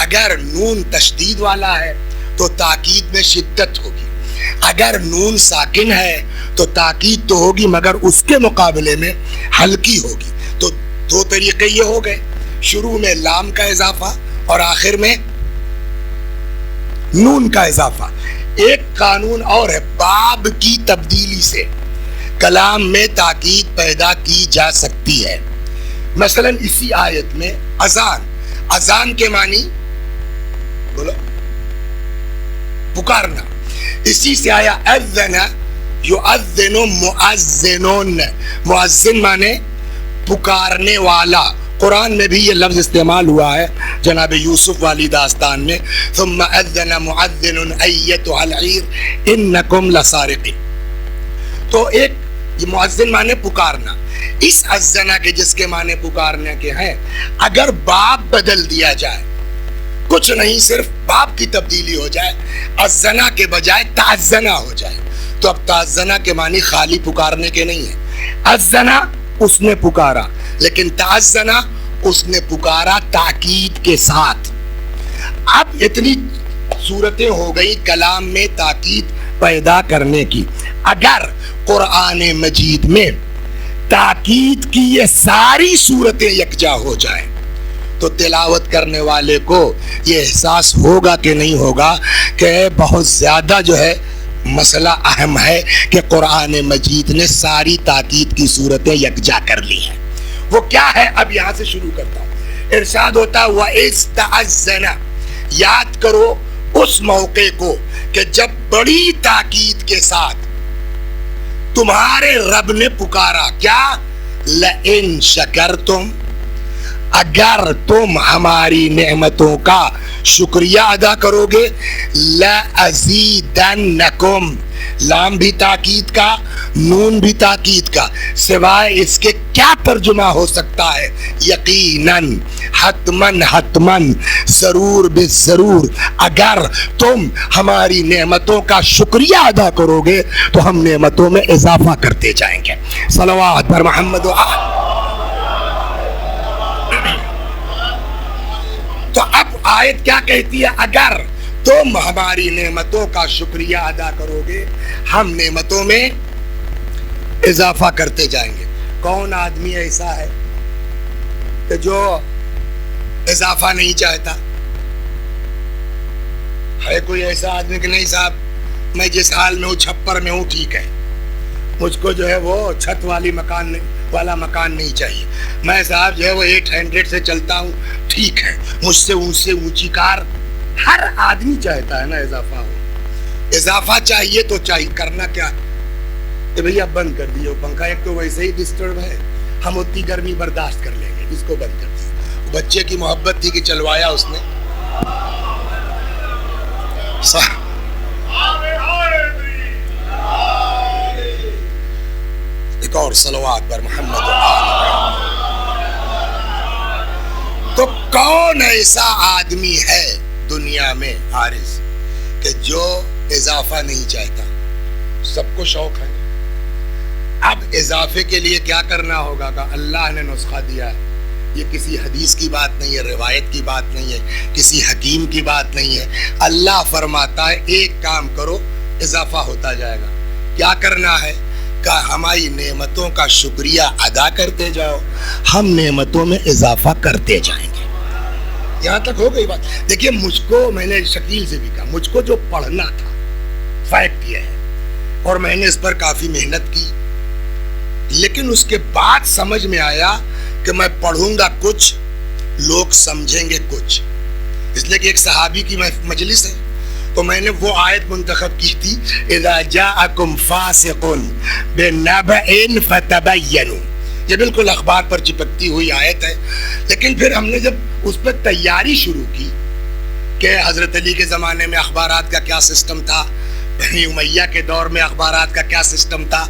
اگر نون تشدید والا ہے تو تاکید میں شدت ہوگی، اگر نون ساکن ہے تو تاکید تو ہوگی مگر اس کے مقابلے میں ہلکی ہوگی. تو 2 طریقے یہ ہو گئے، شروع میں لام کا اضافہ اور آخر میں نون کا اضافہ. ایک قانون اور ہے، باب کی تبدیلی سے کلام میں تاکید پیدا کی جا سکتی ہے. مثلا اسی آیت میں اذان کے معنی بولو پکارنا، اسی سے آیا اذن یؤذن مؤذن. مؤذن معنی پکارنے والا. قرآن میں بھی یہ لفظ استعمال ہوا ہے جناب یوسف والی داستان میں، ثم اذن مؤذن ایتها العیر انکم لسارقین. تو ایک یہ مؤذن معنی پکارنا. اس اذنا کے جس کے معنی پکارنے کے ہیں، اگر باب بدل دیا جائے، کچھ نہیں صرف باب کی تبدیلی ہو جائے، اذنا کے بجائے تعزنا ہو جائے، تو اب تعزنا کے معنی خالی پکارنے کے نہیں ہیں. اذنا اس نے پکارا، لیکن تعزنا اس نے پکارا تاکید کے ساتھ. اب اتنی صورتیں ہو گئی کلام میں تاکید پیدا کرنے کی. اگر قرآن مجید میں تاکید کی یہ ساری صورتیں یکجا ہو جائیں تو تلاوت کرنے والے کو یہ احساس ہوگا کہ نہیں ہوگا کہ بہت زیادہ جو ہے مسئلہ اہم ہے کہ قرآن مجید نے ساری تاکید کی صورتیں یکجا کر لی ہیں. وہ کیا ہے؟ اب یہاں سے شروع کرتا ہوں. ارشاد ہوتا وَإِذْ تَعَزَّنَ. یاد کرو اس موقع کو کہ جب بڑی تاکید کے ساتھ تمہارے رب نے پکارا. کیا؟ لَإِن شَكَرْتُمْ. اگر تم ہماری نعمتوں کا شکریہ ادا کرو گے لَأَزِيدَنَّكُمْ، لام بھی تاکید کا، نون بھی تاکید کا، سوائے اس کے کیا ترجمہ ہو سکتا ہے؟ یقیناً، حتماً حتماً، ضرور بالضرور، اگر تم ہماری نعمتوں کا شکریہ ادا کرو گے تو ہم نعمتوں میں اضافہ کرتے جائیں گے۔ صلوات پر محمد و آل۔ تو اب آیت کیا کہتی ہے؟ اگر تم ہماری نعمتوں کا شکریہ ادا کرو گے ہم نعمتوں میں اضافہ کرتے جائیں گے۔ کون آدمی ایسا ہے کہ جو اضافہ نہیں چاہتا؟ ہے کوئی ایسا آدمی کہ نہیں صاحب میں جس حال میں ہوں، چھپر میں ہوں، ٹھیک ہے، مجھ کو جو ہے وہ چھت والا مکان نہیں چاہیے، میں صاحب جو ہے وہ 800 سے چلتا ہوں، ٹھیک ہے، مجھ سے اونچی کار؟ ہر آدمی چاہتا ہے نا اضافہ ہو۔ اضافہ چاہیے تو چاہیے کرنا کیا کہ بھئی اب بند کر دیو پنکھا، ایک تو ویسے ہی ڈسٹرب ہے، ہم اتنی گرمی برداشت کر لیں گے، اس کو بند کر دیو۔ بچے کی محبت تھی کہ چلوایا اس نے۔ ایک اور صلوات پر محمد و آل۔ تو کون ایسا آدمی ہے دنیا میں حارث کہ جو اضافہ نہیں چاہتا؟ سب کو شوق ہے۔ اب اضافے کے لیے کیا کرنا ہوگا کہ اللہ نے نسخہ دیا ہے، یہ کسی حدیث کی بات نہیں ہے، روایت کی بات نہیں ہے، کسی حکیم کی بات نہیں ہے۔ اللہ فرماتا ہے ایک کام کرو اضافہ ہوتا جائے گا۔ کیا کرنا ہے کہ ہماری نعمتوں کا شکریہ ادا کرتے جاؤ، ہم نعمتوں میں اضافہ کرتے جائیں گے۔ یہاں تک ہو گئی بات۔ دیکھیے مجھ کو، میں نے شکیل سے بھی کہا، مجھ کو جو پڑھنا تھا فیکٹ یہ ہے، اور میں نے اس پر کافی محنت کی، لیکن اس کے بعد سمجھ میں آیا کہ میں پڑھوں گا کچھ، لوگ سمجھیں گے کچھ۔ اس لیے کہ ایک صحابی کی مجلس ہے تو میں نے وہ آیت منتخب کی تھی، اذا جاءکم فاسق بنبأ فتبینوا، یہ بالکل اخبار پر چپکتی ہوئی آیت ہے۔ لیکن پھر ہم نے جب اس پہ تیاری شروع کی کہ حضرت علی کے زمانے میں اخبارات کا کیا سسٹم تھا، بنی امیہ کے دور میں اخبارات کا کیا سسٹم تھا،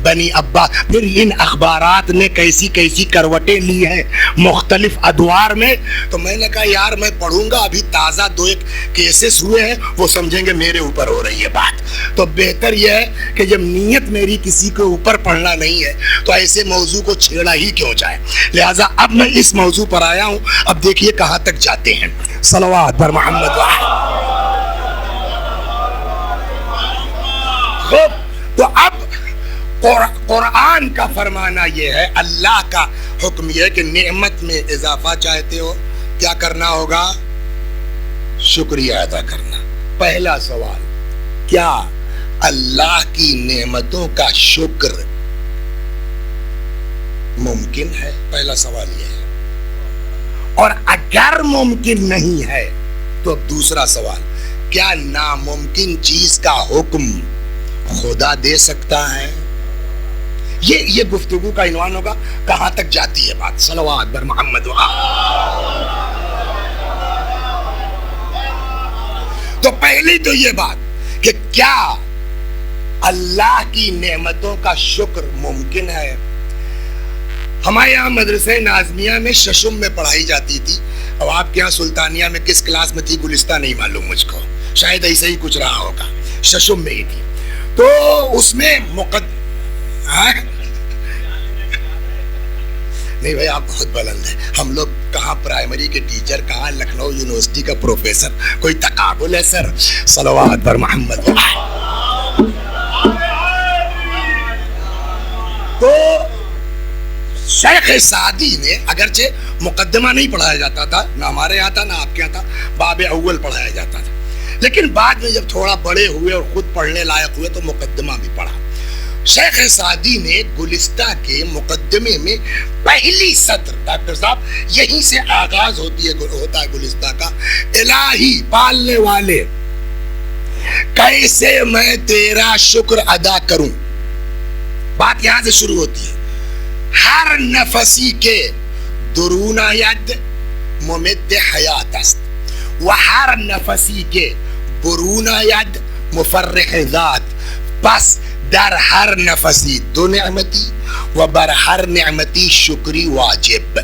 بنی عباس، پھر ان اخبارات نے کیسی کیسی کروٹیں لی ہیں مختلف ادوار میں، تو میں نے کہا یار میں پڑھوں گا، ابھی تازہ 2-1 کیسز ہوئے ہیں، وہ سمجھیں گے میرے اوپر ہو رہی ہے بات، تو بہتر یہ ہے کہ جب نیت میری کسی کے اوپر پڑھنا نہیں ہے تو ایسے موضوع کو چھیڑا ہی کیوں جائے۔ لہٰذا اب میں اس موضوع پر آیا ہوں، اب دیکھیے کہاں تک جاتے ہیں۔ صلوات پر محمد و آل۔ تو اب قرآن کا فرمانا یہ ہے، اللہ کا حکم یہ ہے کہ نعمت میں اضافہ چاہتے ہو کیا کرنا ہوگا؟ شکریہ ادا کرنا۔ پہلا سوال، کیا اللہ کی نعمتوں کا شکر ممکن ہے؟ پہلا سوال یہ ہے۔ اور اگر ممکن نہیں ہے تو اب دوسرا سوال، کیا ناممکن چیز کا حکم خدا دے سکتا ہے؟ یہ گفتگو کا عنوان ہوگا، کہاں تک جاتی ہے بات۔ صلوات بر محمد و آل۔ تو پہلی تو یہ بات کہ کیا اللہ کی نعمتوں کا شکر ممکن ہے؟ ہمارے یہاں مدرسہ نازمیہ میں ششم میں پڑھائی جاتی تھی، اب آپ کے یہاں سلطانیہ میں کس کلاس میں تھی گلستہ نہیں معلوم مجھ کو، شاید ایسے ہی کچھ رہا ہوگا، ششم میں ہی تھی۔ تو اس میں نہیں بھائی آپ بہت بلند ہیں، ہم لوگ کہاں پرائمری کے ٹیچر، کہاں لکھنؤ یونیورسٹی کا پروفیسر، کوئی تقابل ہے سر؟ صلوات پر محمد۔ تو شیخ سعدی نے، اگرچہ مقدمہ نہیں پڑھایا جاتا تھا، نہ ہمارے یہاں تھا نہ آپ کے یہاں تھا، باب اول پڑھایا جاتا تھا، لیکن بعد میں جب تھوڑا بڑے ہوئے اور خود پڑھنے لائق ہوئے تو مقدمہ بھی پڑھا۔ شیخ سعدی نے گلستہ کے مقدمے میں پہلی سطر، ڈاکٹر صاحب یہیں سے آغاز ہوتا ہے گلستہ کا، الہی پالنے والے کیسے میں تیرا شکر ادا کروں، بات یہاں سے شروع ہوتی ہے۔ ہر نفسی کے درون ید ممد حیات است و هر نفسی که برون ید مفرح ذات. پس در هر نفسی دو نعمتی و بر ہر نعمتی شکری واجب.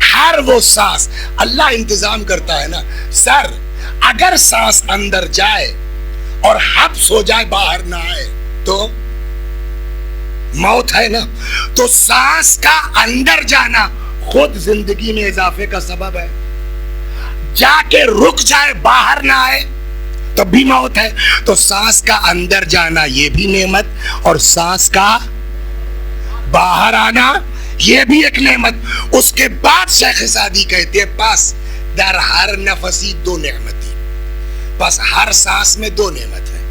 ہر وہ سانس اللہ انتظام کرتا ہے نا. سر اگر سانس اندر جائے اور حبس ہو جائے باہر نہ آئے تو موت ہے نا. تو سانس کا اندر جانا خود زندگی میں اضافے کا سبب ہے. جا کے رک جائے باہر نہ آئے تب بھی موت ہے. تو سانس کا اندر جانا یہ بھی نعمت اور سانس کا باہر آنا یہ بھی ایک نعمت. اس کے بعد شیخ سعدی کہتے ہیں پس در ہر نفسی دو نعمتی. پس ہر سانس میں دو نعمت ہے.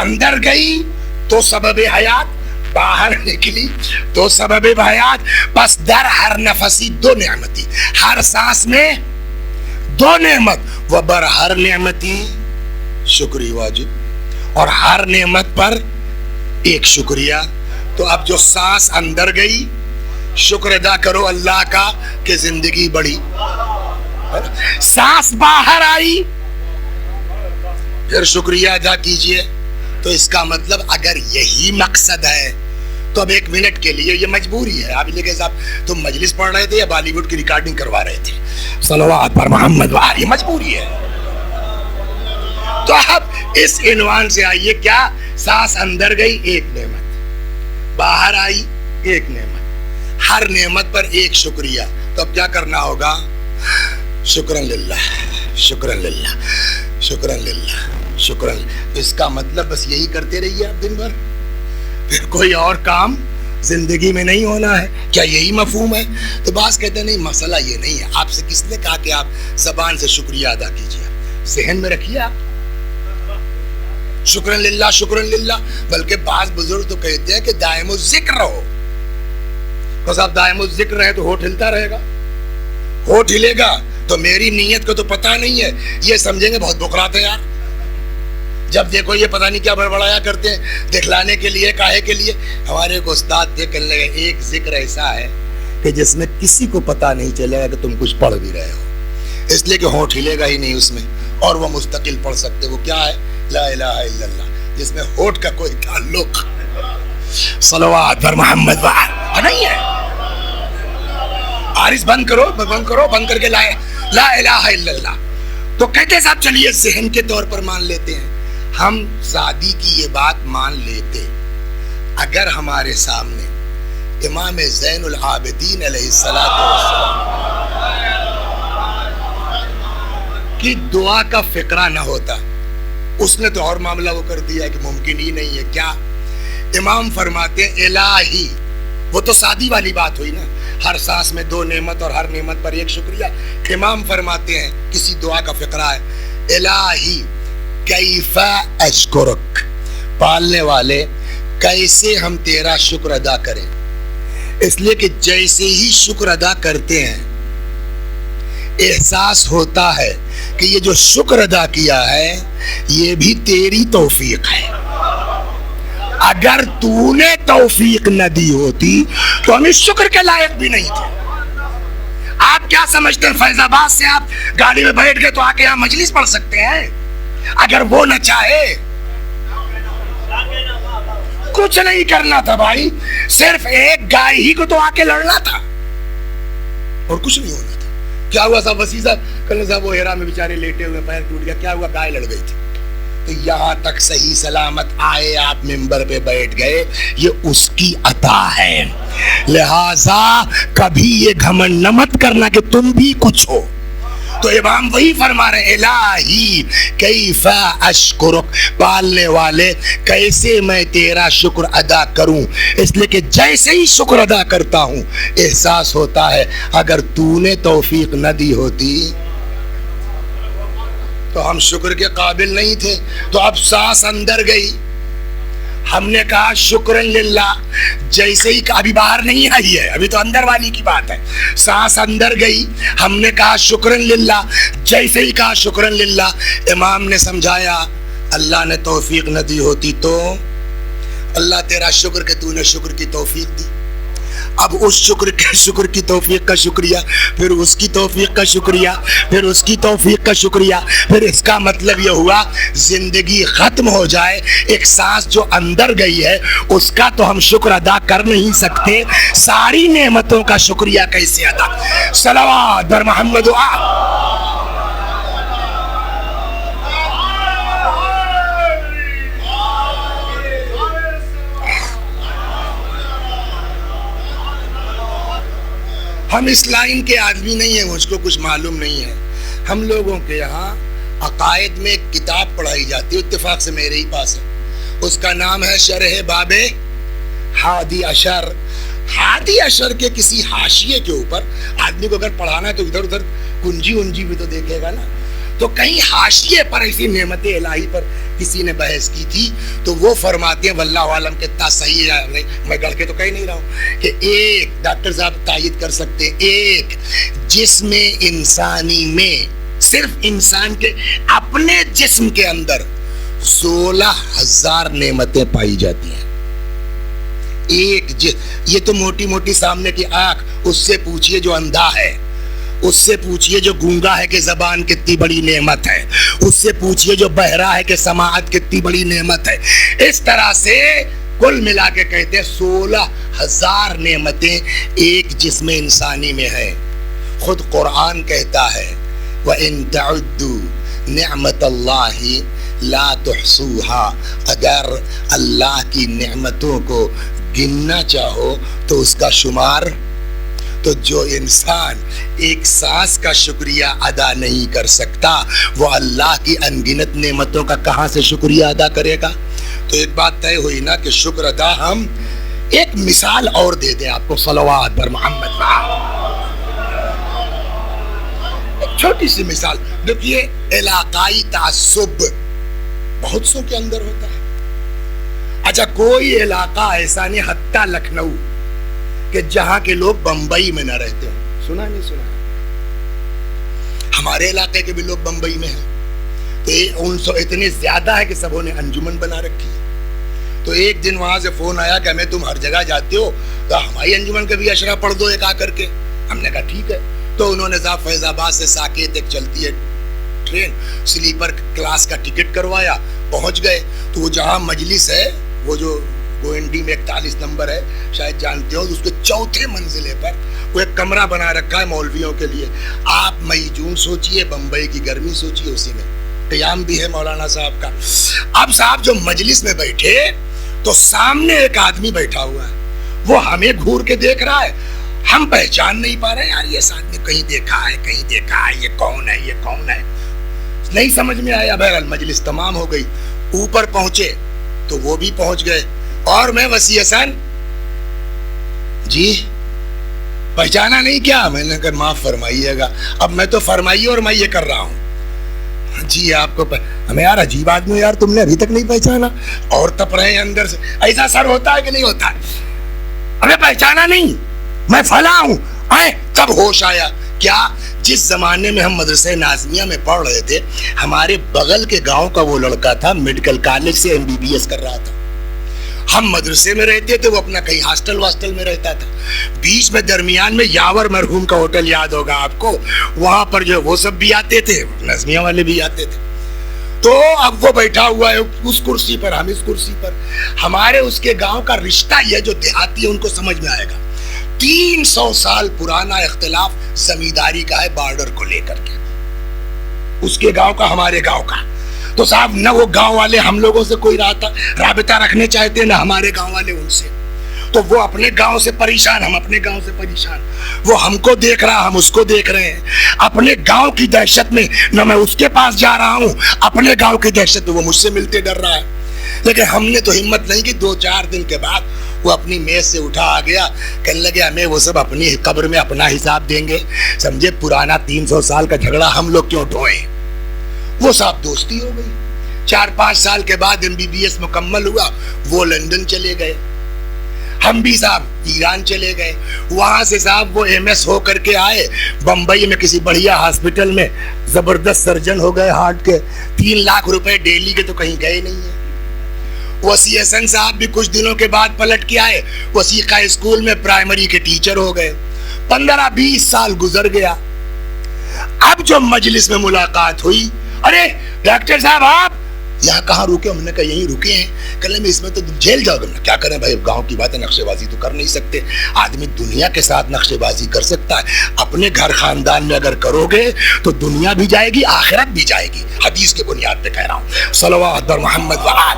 اندر گئی تو سبب حیات, باہر نکلی تو سبب حیات. پس در ہر نفسی دو نعمتی, ہر سانس میں دو نعمت. و بر ہر نعمتی شکری واجب, اور ہر نعمت پر ایک شکریہ. تو اب جو سانس اندر گئی شکر ادا کرو اللہ کا کہ زندگی بڑھی. سانس باہر آئی پھر شکریہ ادا کیجئے. تو اس کا مطلب اگر یہی مقصد ہے تو اب ایک منٹ کے لیے یہ مجبوری ہے. آپ لکھے صاحب تم مجلس پڑھ رہے تھے یا بالی ووڈ کی ریکارڈنگ کروا رہے تھے؟ صلوات پر محمد وآلہ. یہ مجبوری ہے. تو اب اس عنوان سے آئیے, کیا سانس اندر گئی ایک نعمت, باہر آئی ایک نعمت, ہر نعمت پر ایک شکریہ. تو اب کیا کرنا ہوگا؟ شکرن للہ, شکرن للہ, شکرن للہ, شکرن. اس کا مطلب بس یہی کرتے رہیے آپ دن بھر, پھر کوئی اور کام زندگی میں نہیں ہونا ہے. کیا یہی مفہوم ہے؟ تو بعض کہتے ہیں نہیں مسئلہ یہ نہیں ہے. آپ سے کس نے کہا کہ آپ زبان سے شکریہ ادا کیجیے؟ ذہن میں رکھیے آپ شکرن للہ, شکرن للہ. بلکہ بعض بزرگ تو کہتے ہیں کہ دائم الذکر رہو. بس آپ دائم الذکر رہے تو ہوٹ ہلتا رہے گا. ہوٹ ہلے گا تو میری نیت کو تو پتہ نہیں ہے, یہ سمجھیں گے بہت بکرات ہے یار. جب دیکھو یہ پتہ نہیں کیا بڑبڑایا کرتے ہیں دکھلانے کے لیے, کاہے کے لیے. ہمارے ایک استاد تھے, کہنے لگے ایک ذکر ایسا ہے کہ جس میں کسی کو پتہ نہیں چلے گا کہ تم کچھ پڑھ بھی رہے ہو, اس لیے کہ ہونٹ ہلے گا ہی نہیں اس میں, اور وہ مستقل پڑھ سکتے. وہ کیا ہے؟ لا الہ الا اللہ, جس میں ہونٹ کا کوئی تعلق صلوات پر محمد وآلہ نہیں ہے. عارض بند کرو, بند کرو, بند کر کے لا الہ الا اللہ. تو کہتے صاحب چلیے ذہن کے طور پر مان لیتے ہیں. ہم سعدی کی یہ بات مان لیتے اگر ہمارے سامنے امام زین العابدین علیہ الصلوۃ والسلام کی دعا کا فقرہ نہ ہوتا. اس نے تو اور معاملہ وہ کر دیا کہ ممکن ہی نہیں ہے. کیا امام فرماتے ہیں الہی, وہ تو سعدی والی بات ہوئی نا, ہر سانس میں دو نعمت اور ہر نعمت پر ایک شکریہ. امام فرماتے ہیں کسی دعا کا فقرہ ہے, الہی کیف اشکرک, پالنے والے کیسے ہم تیرا شکر ادا کریں. اس لیے کہ جیسے ہی شکر ادا کرتے ہیں احساس ہوتا ہے کہ یہ جو شکر ادا کیا ہے یہ بھی تیری توفیق ہے. اگر تو نے توفیق نہ دی ہوتی تو ہم اس شکر کے لائق بھی نہیں تھے. آپ کیا سمجھتے ہیں فیض آباد سے آپ گاڑی میں بیٹھ گئے تو آ کے یہاں مجلس پڑھ سکتے ہیں؟ اگر وہ نہ چاہے کچھ نہیں کرنا تھا بھائی, صرف ایک گائے ہی کو تو آ کے لڑنا تھا اور کچھ نہیں ہونا تھا. کیا ہوا صاحب وسیع صاحب, کل صاحب وہ ہیرا میں بیچارے لیٹے ہوئے, پیر ٹوٹ گیا, کیا ہوا؟ گائے لڑ گئی تھی. تو یہاں تک صحیح سلامت آئے, آپ ممبر پہ بیٹھ گئے, یہ اس کی عطا ہے. لہذا کبھی یہ گھمنڈ نہ مت کرنا کہ تم بھی کچھ ہو. تو امام وہی فرما رہے الہی کیف اشکرک, پالنے والے کیسے میں تیرا شکر ادا کروں. اس لیے کہ جیسے ہی شکر ادا کرتا ہوں احساس ہوتا ہے اگر تو نے توفیق نہ دی ہوتی تو ہم شکر کے قابل نہیں تھے. تو اب سانس اندر گئی, ہم نے کہا شکرن للہ, جیسے ہی ابھی باہر نہیں آئی ہے, ابھی تو اندر والی کی بات ہے. سانس اندر گئی, ہم نے کہا شکرن للہ, جیسے ہی کہا شکرن للہ, امام نے سمجھایا اللہ نے توفیق نہ دی ہوتی تو اللہ تیرا شکر کہ تو نے شکر کی توفیق دی. اب اس شکر کی توفیق کا شکریہ، پھر اس کی توفیق کا شکریہ، پھر اس کی توفیق کا شکریہ، پھر اس کا مطلب یہ ہوا زندگی ختم ہو جائے، ایک سانس جو اندر گئی ہے اس کا تو ہم شکر ادا کر نہیں سکتے، ساری نعمتوں کا شکریہ کیسے ادا؟ صلوات بر محمد ہم اس لائن کے آدمی نہیں ہیں، مجھ کو کچھ معلوم نہیں ہے. ہم لوگوں کے یہاں عقائد میں ایک کتاب پڑھائی جاتی ہے، اتفاق سے میرے ہی پاس ہے، اس کا نام ہے شرح باب ہادی عشر. ہادی عشر کے کسی حاشیے کے اوپر آدمی کو اگر پڑھانا ہے تو ادھر ادھر کنجی بھی تو دیکھے گا نا. تو کہیں حاشیے پر ایسی نعمت الہی پر کسی نے بحث کی تھی تو وہ فرماتے ہیں واللہ عالم کتنا صحیح ہے، میں گڑھ کے تو کہہ نہیں رہا ہوں کہ ایک ڈاکٹر صاحب تائید کر سکتے ہیں، ایک جسم انسانی میں صرف انسان کے اپنے جسم کے اندر 16,000 نعمتیں پائی جاتی ہیں. ایک یہ تو موٹی موٹی سامنے کی آنکھ، اس سے پوچھئے جو اندھا ہے، اس سے پوچھئے جو گونگا ہے کہ زبان کتنی بڑی نعمت ہے، اس سے پوچھئے جو بہرا ہے کہ سماعت کتنی بڑی نعمت ہے. اس طرح سے کل ملا کے کہتے ہیں 16,000 نعمتیں ایک جسم انسانی میں ہیں. خود قرآن کہتا ہے وَإِن تَعُدُّوا نِعْمَةَ اللَّهِ لَا تُحْصُوهَا، اگر اللہ کی نعمتوں کو گننا چاہو تو اس کا شمار. تو جو انسان ایک سانس کا شکریہ ادا نہیں کر سکتا وہ اللہ کی انگنت نعمتوں کا کہاں سے شکریہ ادا کرے گا؟ تو ایک بات طے ہوئی نا کہ شکر ادا. ہم ایک مثال اور دے دیں آپ کو، صلوات پر محمد. ایک چھوٹی سی مثال دیکھیے، علاقائی تعصب بہت سو کے اندر ہوتا ہے. اچھا کوئی علاقہ ایسا نہیں، حتیٰ لکھنؤ، کہ جہاں کے لوگ بمبئی میں نہ رہتے ہوں. سنا نہیں سنا؟ ہمارے علاقے کے بھی لوگ بمبئی میں ہیں، تو ان سو اتنے زیادہ ہے کہ سبوں نے انجمن بنا رکھی ہے. تو ایک دن وہاں سے فون آیا کہ ہمیں تم ہر جگہ جاتے ہو تو ہماری انجمن کا بھی اشرا پڑھ دو ایک آ کر کے. ہم نے کہا ٹھیک ہے. تو انہوں نے صاحب فیض آباد سے ساکیت ایک چلتی ہے ٹرین، سلیپر کلاس کا ٹکٹ کروایا، پہنچ گئے. تو وہ جہاں مجلس ہے، وہ جو گوئنڈی میں 41 نمبر ہے، شاید جانتے ہو، اس کے چوتھے منزلے پر وہ ایک کمرہ بنا رکھا ہے مولویوں کے لیے. آپ مئی جون سوچئے، بمبئی کی گرمی سوچئے، اسی میں قیام بھی ہے مولانا صاحب کا. اب صاحب جو مجلس میں بیٹھے تو سامنے ایک آدمی بیٹھا ہوا ہے، وہ ہمیں گھور کے دیکھ رہا ہے. ہم پہچان نہیں پا رہے، یار یہ آدمی کہیں دیکھا ہے، کہیں دیکھا ہے، یہ کون ہے، یہ کون ہے، نہیں سمجھ میں آیا. بہرحال مجلس تمام ہو گئی. اوپر پہنچے تو وہ بھی پہنچ گئے، اور میں وسیع حسن جی پہچانا نہیں کیا؟ میں نے کہا معاف فرمائیے گا. اب میں تو فرمائیے اور میں یہ کر رہا ہوں جی آپ کو ہمیں یار عجیب آدمی، یار تم نے ابھی تک نہیں پہچانا، اور تپ رہے ہیں اندر سے. ایسا سر ہوتا ہے کہ نہیں ہوتا ہے؟ ہمیں پہچانا نہیں، میں فلاں ہوں. آئے تب ہوش آیا. کیا؟ جس زمانے میں ہم مدرسہ نازمیہ میں پڑھ رہے تھے، ہمارے بغل کے گاؤں کا وہ لڑکا تھا، میڈیکل کالج سے MBBS کر رہا تھا. ہم مدرسے میں رہتے تھے، وہ اپنا کہیں ہاسٹل واسٹل میں رہتا تھا. بیچ میں درمیان میں یاور مرحوم کا ہوٹل یاد ہوگا آپ کو، وہاں پر جو وہ سب بھی آتے تھے، نظمیہ والے بھی آتے تھے. تو اب وہ بیٹھا ہوا ہے اس کرسی پر، ہم اس کرسی پر. ہمارے اس کے گاؤں کا رشتہ یہ جو دیہاتی ہے ان کو سمجھ میں آئے گا، 300 سال پرانا اختلاف زمینداری کا ہے بارڈر کو لے کر کے، اس کے گاؤں کا ہمارے گاؤں کا. تو صاحب نہ وہ گاؤں والے ہم لوگوں سے کوئی رابطہ رکھنے چاہتے، نہ ہمارے گاؤں والے ان سے. تو وہ اپنے گاؤں سے پریشان، ہم اپنے گاؤں سے پریشان. وہ ہم کو دیکھ رہا، ہم اس کو دیکھ رہے ہیں. اپنے گاؤں کی دہشت میں نہ میں اس کے پاس جا رہا ہوں، اپنے گاؤں کی دہشت میں وہ مجھ سے ملتے ڈر رہا ہے. لیکن ہم نے تو ہمت نہیں کی. 2-4 دن کے بعد وہ اپنی میز سے اٹھا آ گیا، کہنے لگے ہمیں وہ سب اپنی قبر میں اپنا حساب دیں گے. سمجھے پرانا 300 سال کا جھگڑا ہم لوگ کیوں ڈھوئیں. وہ صاحب دوستی ہو گئی. 4-5 سال کے بعد MBBS مکمل ہوا، وہ لندن چلے گئے، ہم بھی صاحب ایران چلے گئے. وہاں سے صاحب وہ MS ہو کر کے آئے بمبئی میں کسی بڑھیا ہاسپٹل میں، زبردست سرجن ہو گئے ہارٹ کے. 3 لاکھ روپے ڈیلی کے تو کہیں گئے نہیں ہیں. وسیع حسن صاحب بھی کچھ دنوں کے بعد پلٹ کے آئے, وسیقہ اسکول میں پرائمری کے ٹیچر ہو گئے. 15-20 سال گزر گیا. اب جو مجلس میں ملاقات ہوئی, ارے ڈاکٹر صاحب آپ یہاں کہاں رکے؟ ہم نے کہا یہیں رکے ہیں. کہنے میں اس میں تو جیل جاؤ گے. کیا کریں بھائی, گاؤں کی بات ہے, نقشے بازی تو کر نہیں سکتے. آدمی دنیا کے ساتھ نقشے بازی کر سکتا ہے, اپنے گھر خاندان میں اگر کرو گے تو دنیا بھی جائے گی, آخرت بھی جائے گی. حدیث کے بنیاد پہ کہہ رہا ہوں. صلوات بر محمد و آل.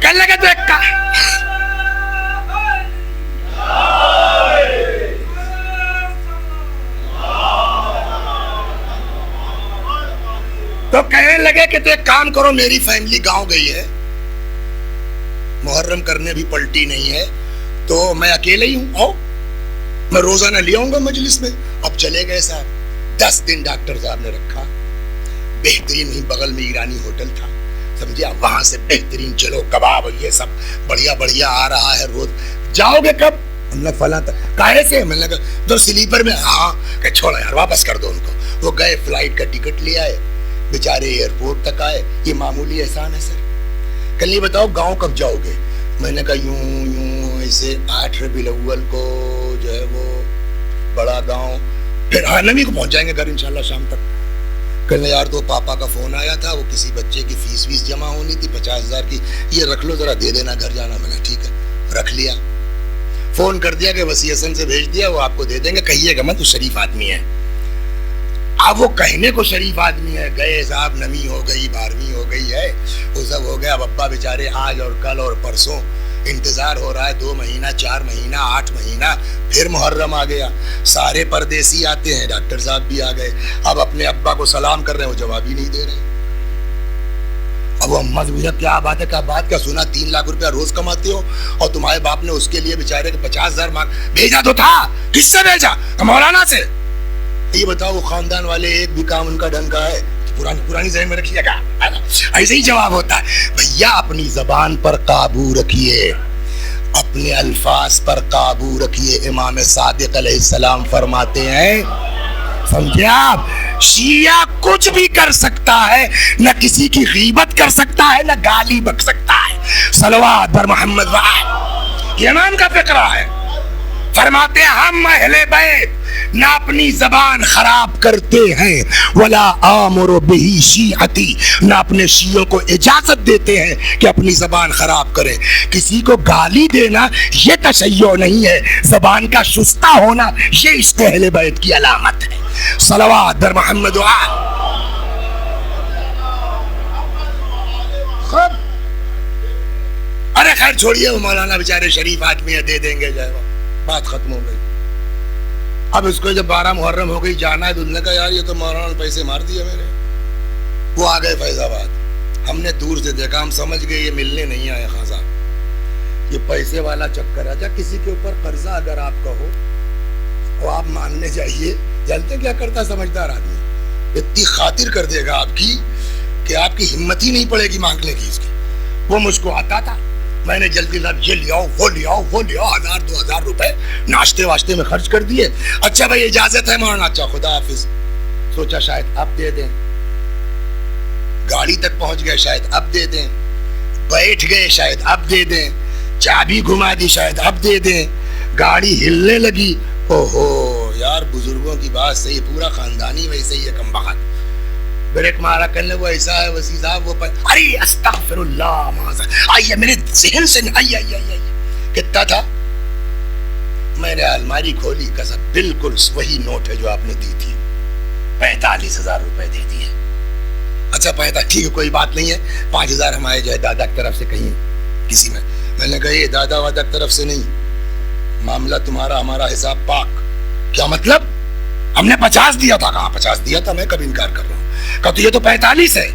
کہنے لگے تو ایک تو کہنے لگے کہ تو ایک کام کرو, میری فیملی گاؤں گئی ہے, محرم کرنے بھی پلٹی نہیں ہے, تو میں اکیلے ہی ہوں, آؤ میں روزانہ لے آؤں گا مجلس میں. اب چلے گئے صاحب. 10 دن ڈاکٹر صاحب نے رکھا. بہترین ہی بغل میں ایرانی ہوٹل تھا, سمجھے, وہاں سے بہترین چلو کباب یہ سب بڑھیا بڑھیا آ رہا ہے روز. جاؤ گے کب؟ ہم نے فلاں کاہے سے؟ میں نے کہا جو سلیپر میں. ہاں کہ چھوڑا یار, واپس کر دو ان کو. وہ گئے, فلائٹ کا ٹکٹ لے آئے, بیچارے ایئرپورٹ تک آئے. یہ معمولی احسان ہے سر. کل نہیں بتاؤ گاؤں کب جاؤ گے؟ میں نے کہا یوں ایسے 8 ربیع الاول کو جو ہے وہ بڑا گاؤں, پھر 9ویں کو پہنچ جائیں گے گھر انشاءاللہ شام تک. کل یار تو پاپا کا فون آیا تھا, وہ کسی بچے کی فیس جمع ہونی تھی 50,000 کی, یہ رکھ لو ذرا, دے دینا گھر جانا. میں نے ٹھیک ہے, رکھ لیا. فون کر دیا کہ وسیع حسن سے بھیج دیا, وہ آپ کو دے دیں گے, کہیے گا میں تو شریف آدمی ہے. اب وہ کہنے کو شریف آدمی ہے, گئے صاحب, نمی ہو گئی, 12ویں ہو گئی ہے, وہ سب ہو گیا. اب ابا بیچارے آج اور کل اور پرسوں انتظار ہو رہا ہے, 2 مہینہ 4 مہینہ 8 مہینہ, پھر محرم آ گیا. سارے پردیسی آتے ہیں, ڈاکٹر صاحب بھی آ گئے. اب اپنے ابا کو سلام کر رہے ہیں, وہ جواب ہی نہیں دے رہے. اب وہ اما سے کیا بات ہے, کیا بات, کیا سنا 3 لاکھ روپیہ روز کماتے ہو اور تمہارے باپ نے اس کے لیے بیچارے 50,000 مانگ بھیجا تو تھا, کس سے بھیجا؟ مولانا سے. یہ بتاؤ وہ خاندان والے ایک بھی کام ان کا ڈھنگ کا ہے؟ پرانی ذہن میں رکھیے گا, ایسے ہی جواب ہوتا ہے. بھیا اپنی زبان پر قابو رکھیے, اپنے الفاظ پر قابو رکھیے. امام صادق علیہ السلام فرماتے ہیں, سمجھے آپ, شیعہ کچھ بھی کر سکتا ہے, نہ کسی کی غیبت کر سکتا ہے, نہ گالی بک سکتا ہے. صلوات بر محمد و آل. یہ امام کا فقرہ ہے. فرماتے ہیں ہم اہل بیت نہ اپنی زبان خراب کرتے ہیں, ولا آمر بہ شیعتی, نہ اپنے شیعوں کو اجازت دیتے ہیں کہ اپنی زبان خراب کریں. کسی کو گالی دینا یہ تشیع نہیں ہے, زبان کا شستہ ہونا یہ عشق اہل بیت کی علامت ہے. صلوات در محمد و آل. ارے خیر چھوڑیے, وہ مولانا بیچارے شریف آدمی ہے, دے دیں گے, جائے بات ختم ہو گئی. اب اس کو جب 12 محرم ہو گئی جانا ہے, تو نے کہا یار یہ تو مولانا نے پیسے مار دیے میرے. وہ آ گئے فیض آباد. ہم نے دور سے دیکھا, ہم سمجھ گئے یہ ملنے نہیں آئے خان صاحب, یہ پیسے والا چکر ہے. جب کسی کے اوپر قرضہ اگر آپ کا ہو تو آپ ماننے جائیے, جانتے کیا کرتا سمجھدار آدمی, اتنی خاطر کر دے گا آپ کی کہ آپ کی ہمت ہی نہیں پڑے گی مانگنے کی اس کی. وہ مجھ کو آتا تھا, میں نے جلدی صاحب یہ لے آؤ, وہ لے آؤ, وہ لے آؤ, 1000-2000 روپے ناشتے واشتے میں خرچ کر دیے. اچھا بھائی اجازت ہے مولانا, اچھا خدا حافظ. سوچا شاید اب دے دیں, گاڑی تک پہنچ گئے شاید اب دے دیں, بیٹھ گئے شاید اب دے دیں, چابی گھما دی شاید اب دے دیں, گاڑی ہلنے لگی. اوہو یار بزرگوں کی بات صحیح, پورا خاندانی ویسے ہی ہے کم بخت. بریک مارا کرنے وہ ایسا ہے وسیع صاحب, وہ ارے استغفر اللہ, آئیے میرے ذہن سے آئیے. کتنا تھا؟ میں نے الماری کھولی, کسا بالکل وہی نوٹ ہے جو آپ نے دی تھی, 45,000 روپے دے دیے. اچھا 45, ٹھیک ہے کوئی بات نہیں ہے, 5,000 ہمارے جو ہے دادا کی طرف سے کہیں کسی میں نے کہا یہ دادا وادا کی طرف سے نہیں, معاملہ تمہارا ہمارا حساب پاک. کیا مطلب؟ ہم نے 50 دیا تھا. کہاں 50 دیا تھا, میں کب انکار کر رہا ہوں. کہا تو یہ تو 45 ہے.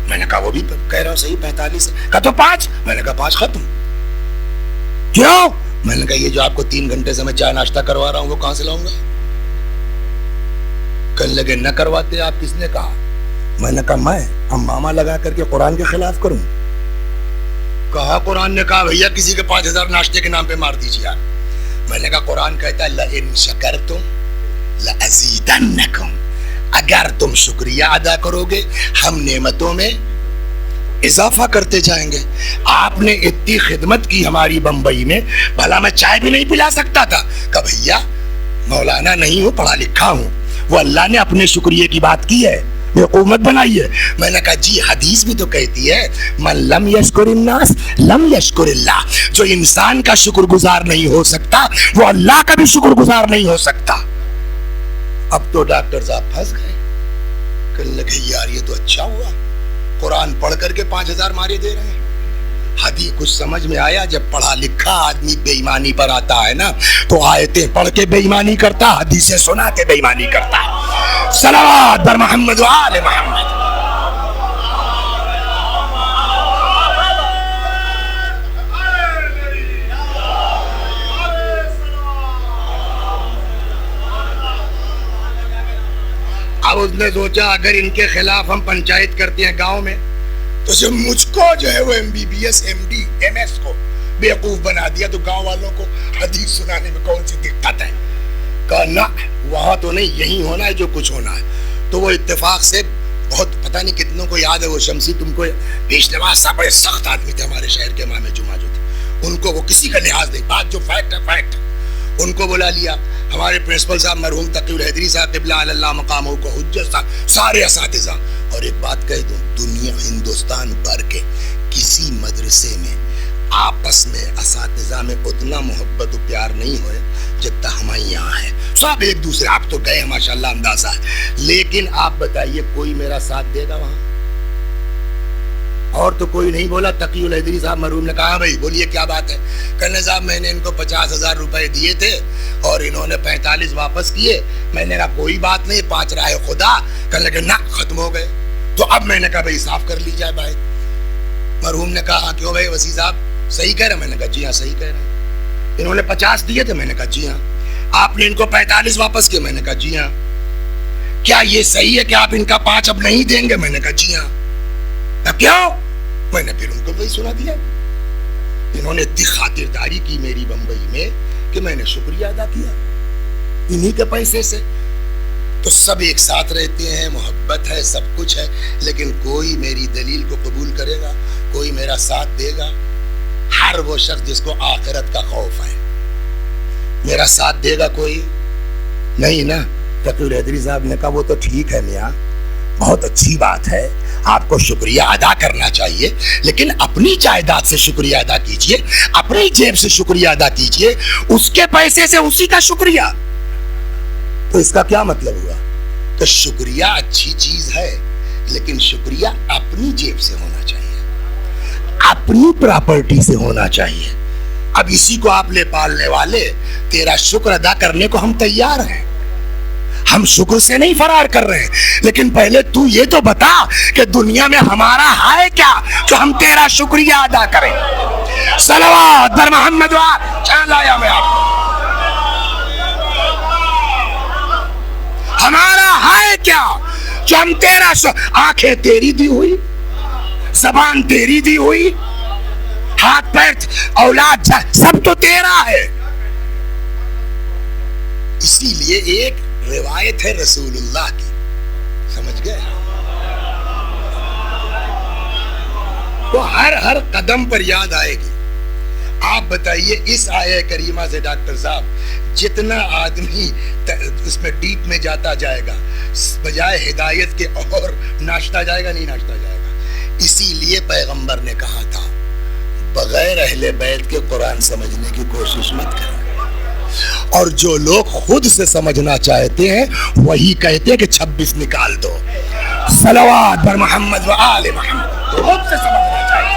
میں نے کہا وہ بھی کہہ رہا ہوں صحیح 45 ہے. کہا تو 5. میں نے کہا 5 ختم. کیوں؟ میں نے کہا یہ جو آپ کو 3 گھنٹے سے میں چائے ناشتہ کروا رہا ہوں وہ کہاں سے لاؤں گا؟ کہنے لگے نہ کرواتے آپ, کس نے کہا؟ میں نے کہا میں ہم ماما لگا کر کے قرآن کے خلاف کروں؟ کہا قرآن نے کہا بھیا کسی کے 5,000 ناشتے کے نام پہ مار دیجیے آپ. میں نے کہا قرآن کہتا ہے لئن شکرتم لأزیدنکم, اگر تم شکریہ ادا کرو گے ہم نعمتوں میں اضافہ کرتے جائیں گے. آپ نے اتنی خدمت کی ہماری بمبئی میں, بھلا میں چائے بھی نہیں پلا سکتا تھا. کہ بھیا مولانا نہیں ہوں, پڑھا لکھا ہوں. وہ اللہ نے اپنے شکریہ کی بات کی ہے, حکومت بنائی ہے. میں نے کہا جی حدیث بھی تو کہتی ہے من لم یشکر الناس لم یشکر اللہ. جو انسان کا شکر گزار نہیں ہو سکتا وہ اللہ کا بھی شکر گزار نہیں ہو سکتا. اب تو ڈاکٹر صاحب پھنس گئے. کہنے لگے یار یہ تو اچھا ہوا, قرآن پڑھ کر کے 5,000 مارے دے رہے ہیں. حدیث کچھ سمجھ میں آیا. جب پڑھا لکھا آدمی بے ایمانی پر آتا ہے نا تو آیتیں پڑھ کے بے ایمانی کرتا, حدیثیں سنا کے بے ایمانی کرتا. صلوات بر محمد و آل محمد. اب اس نے سوچا اگر ان کے خلاف ہم پنچایت کرتے ہیں گاؤں میں تو صرف مجھ کو جو ہے وہ MBBS MD MS کو بیوقوف بنا دیا تو گاؤں والوں کو حدیث سنانے میں کون سی دقت ہے. کہا نہ وہاں تو نہیں, یہی ہونا ہے جو کچھ ہونا ہے. تو وہ اتفاق سے بہت پتہ نہیں کتنوں کو یاد ہے, وہ شمسی تم کو پیش نواز صاحب بڑے سخت آدمی تھے ہمارے شہر کے امام جمعہ جو تھے. ان کو وہ کسی کا لحاظ نہیں, بات جو فیکٹ ہے فیکٹ. ان کو بلا لیا. ہمارے پرنسپل صاحب مرحوم تقی الحیدری صاحب قبلہ اللہ مقامہ کو حجت صاحب, سارے اساتذہ. اور ایک بات کہہ دوں, دنیا ہندوستان بھر کے کسی مدرسے میں آپس میں اساتذہ میں اتنا محبت و پیار نہیں ہوئے جتنا ہمارے یہاں ہے. سب ایک دوسرے, آپ تو گئے ماشاءاللہ اندازہ ہے, لیکن آپ بتائیے کوئی میرا ساتھ دے گا وہاں؟ اور تو کوئی نہیں بولا. تقی الحیدری صاحب مرحوم نے کہا بھائی بولیے کیا بات ہے؟ کہنے صاحب میں نے ان کو 50,000 روپے دیے تھے اور انہوں نے 45 واپس کیے. میں نے کہا کوئی بات نہیں, 5 رائے خدا. کہنے لگے نہ ختم ہو گئے. تو اب میں نے کہا بھائی صاف کر لی جائے بھائی. مرحوم نے کہا کیوں بھائی وسیع صاحب صحیح کہہ رہے ہیں؟ میں نے کہا جی ہاں صحیح کہہ رہے ہیں. انہوں نے 50 دیے تھے. میں نے کہا جی ہاں. آپ نے ان کو 45 واپس کیے. میں نے کہا جی ہاں. کیا یہ صحیح ہے کہ آپ ان کا 5 اب نہیں دیں گے؟ میں نے کہا جی ہاں. کیوں؟ میں نے پھر ان کو وہی سنا دیا. انہوں نے اتنی خاطرداری کی میری بمبئی میں کہ میں نے شکریہ ادا کیا انہی کے پیسے سے. تو سب ایک ساتھ رہتے ہیں, محبت ہے, سب کچھ ہے, لیکن کوئی میری دلیل کو قبول کرے گا, کوئی میرا ساتھ دے گا؟ ہر وہ شخص جس کو آخرت کا خوف ہے میرا ساتھ دے گا کوئی نہیں نا. تقی الحیدری صاحب نے کہا وہ تو ٹھیک ہے میاں, بہت اچھی بات ہے, آپ کو شکریہ ادا کرنا چاہیے, لیکن اپنی جائیداد سے شکریہ ادا کیجئے, اپنی جیب سے شکریہ ادا کیجئے, اس کے پیسے سے اسی کا شکریہ. تو اس کا کیا مطلب ہوا؟ کہ شکریہ اچھی چیز ہے لیکن شکریہ اپنی جیب سے ہونا چاہیے, اپنی پراپرٹی سے ہونا چاہیے. اب اسی کو آپ لے پالنے والے, تیرا شکر ادا کرنے کو ہم تیار ہیں, ہم شکر سے نہیں فرار کر رہے ہیں, لیکن پہلے تو یہ تو بتا کہ دنیا میں ہمارا ہے کیا جو ہم تیرا شکریہ ادا کریں. صلوات بر محمد و آل لایا میں آپ. ہمارا ہے کیا جو ہم تیرا آنکھیں تیری دی ہوئی, زبان تیری دی ہوئی, ہاتھ پیر اولاد سب تو تیرا ہے. اسی لیے ایک روایت ہے رسول اللہ کی, سمجھ گئے؟ تو ہر قدم پر یاد آئے گی. آپ بتائیے اس آیہ کریمہ سے ڈاکٹر صاحب جتنا آدمی اس میں ڈیپ میں جاتا جائے گا بجائے ہدایت کے اور ناشتا جائے گا, نہیں ناشتا جائے گا. اسی لیے پیغمبر نے کہا تھا بغیر اہل بیت کے قرآن سمجھنے کی کوشش مت کریں. اور جو لوگ خود سے سمجھنا چاہتے ہیں وہی کہتے ہیں کہ 26 نکال دو. صلوات بر محمد و آل محمد. خود سے سمجھنا چاہتے ہیں.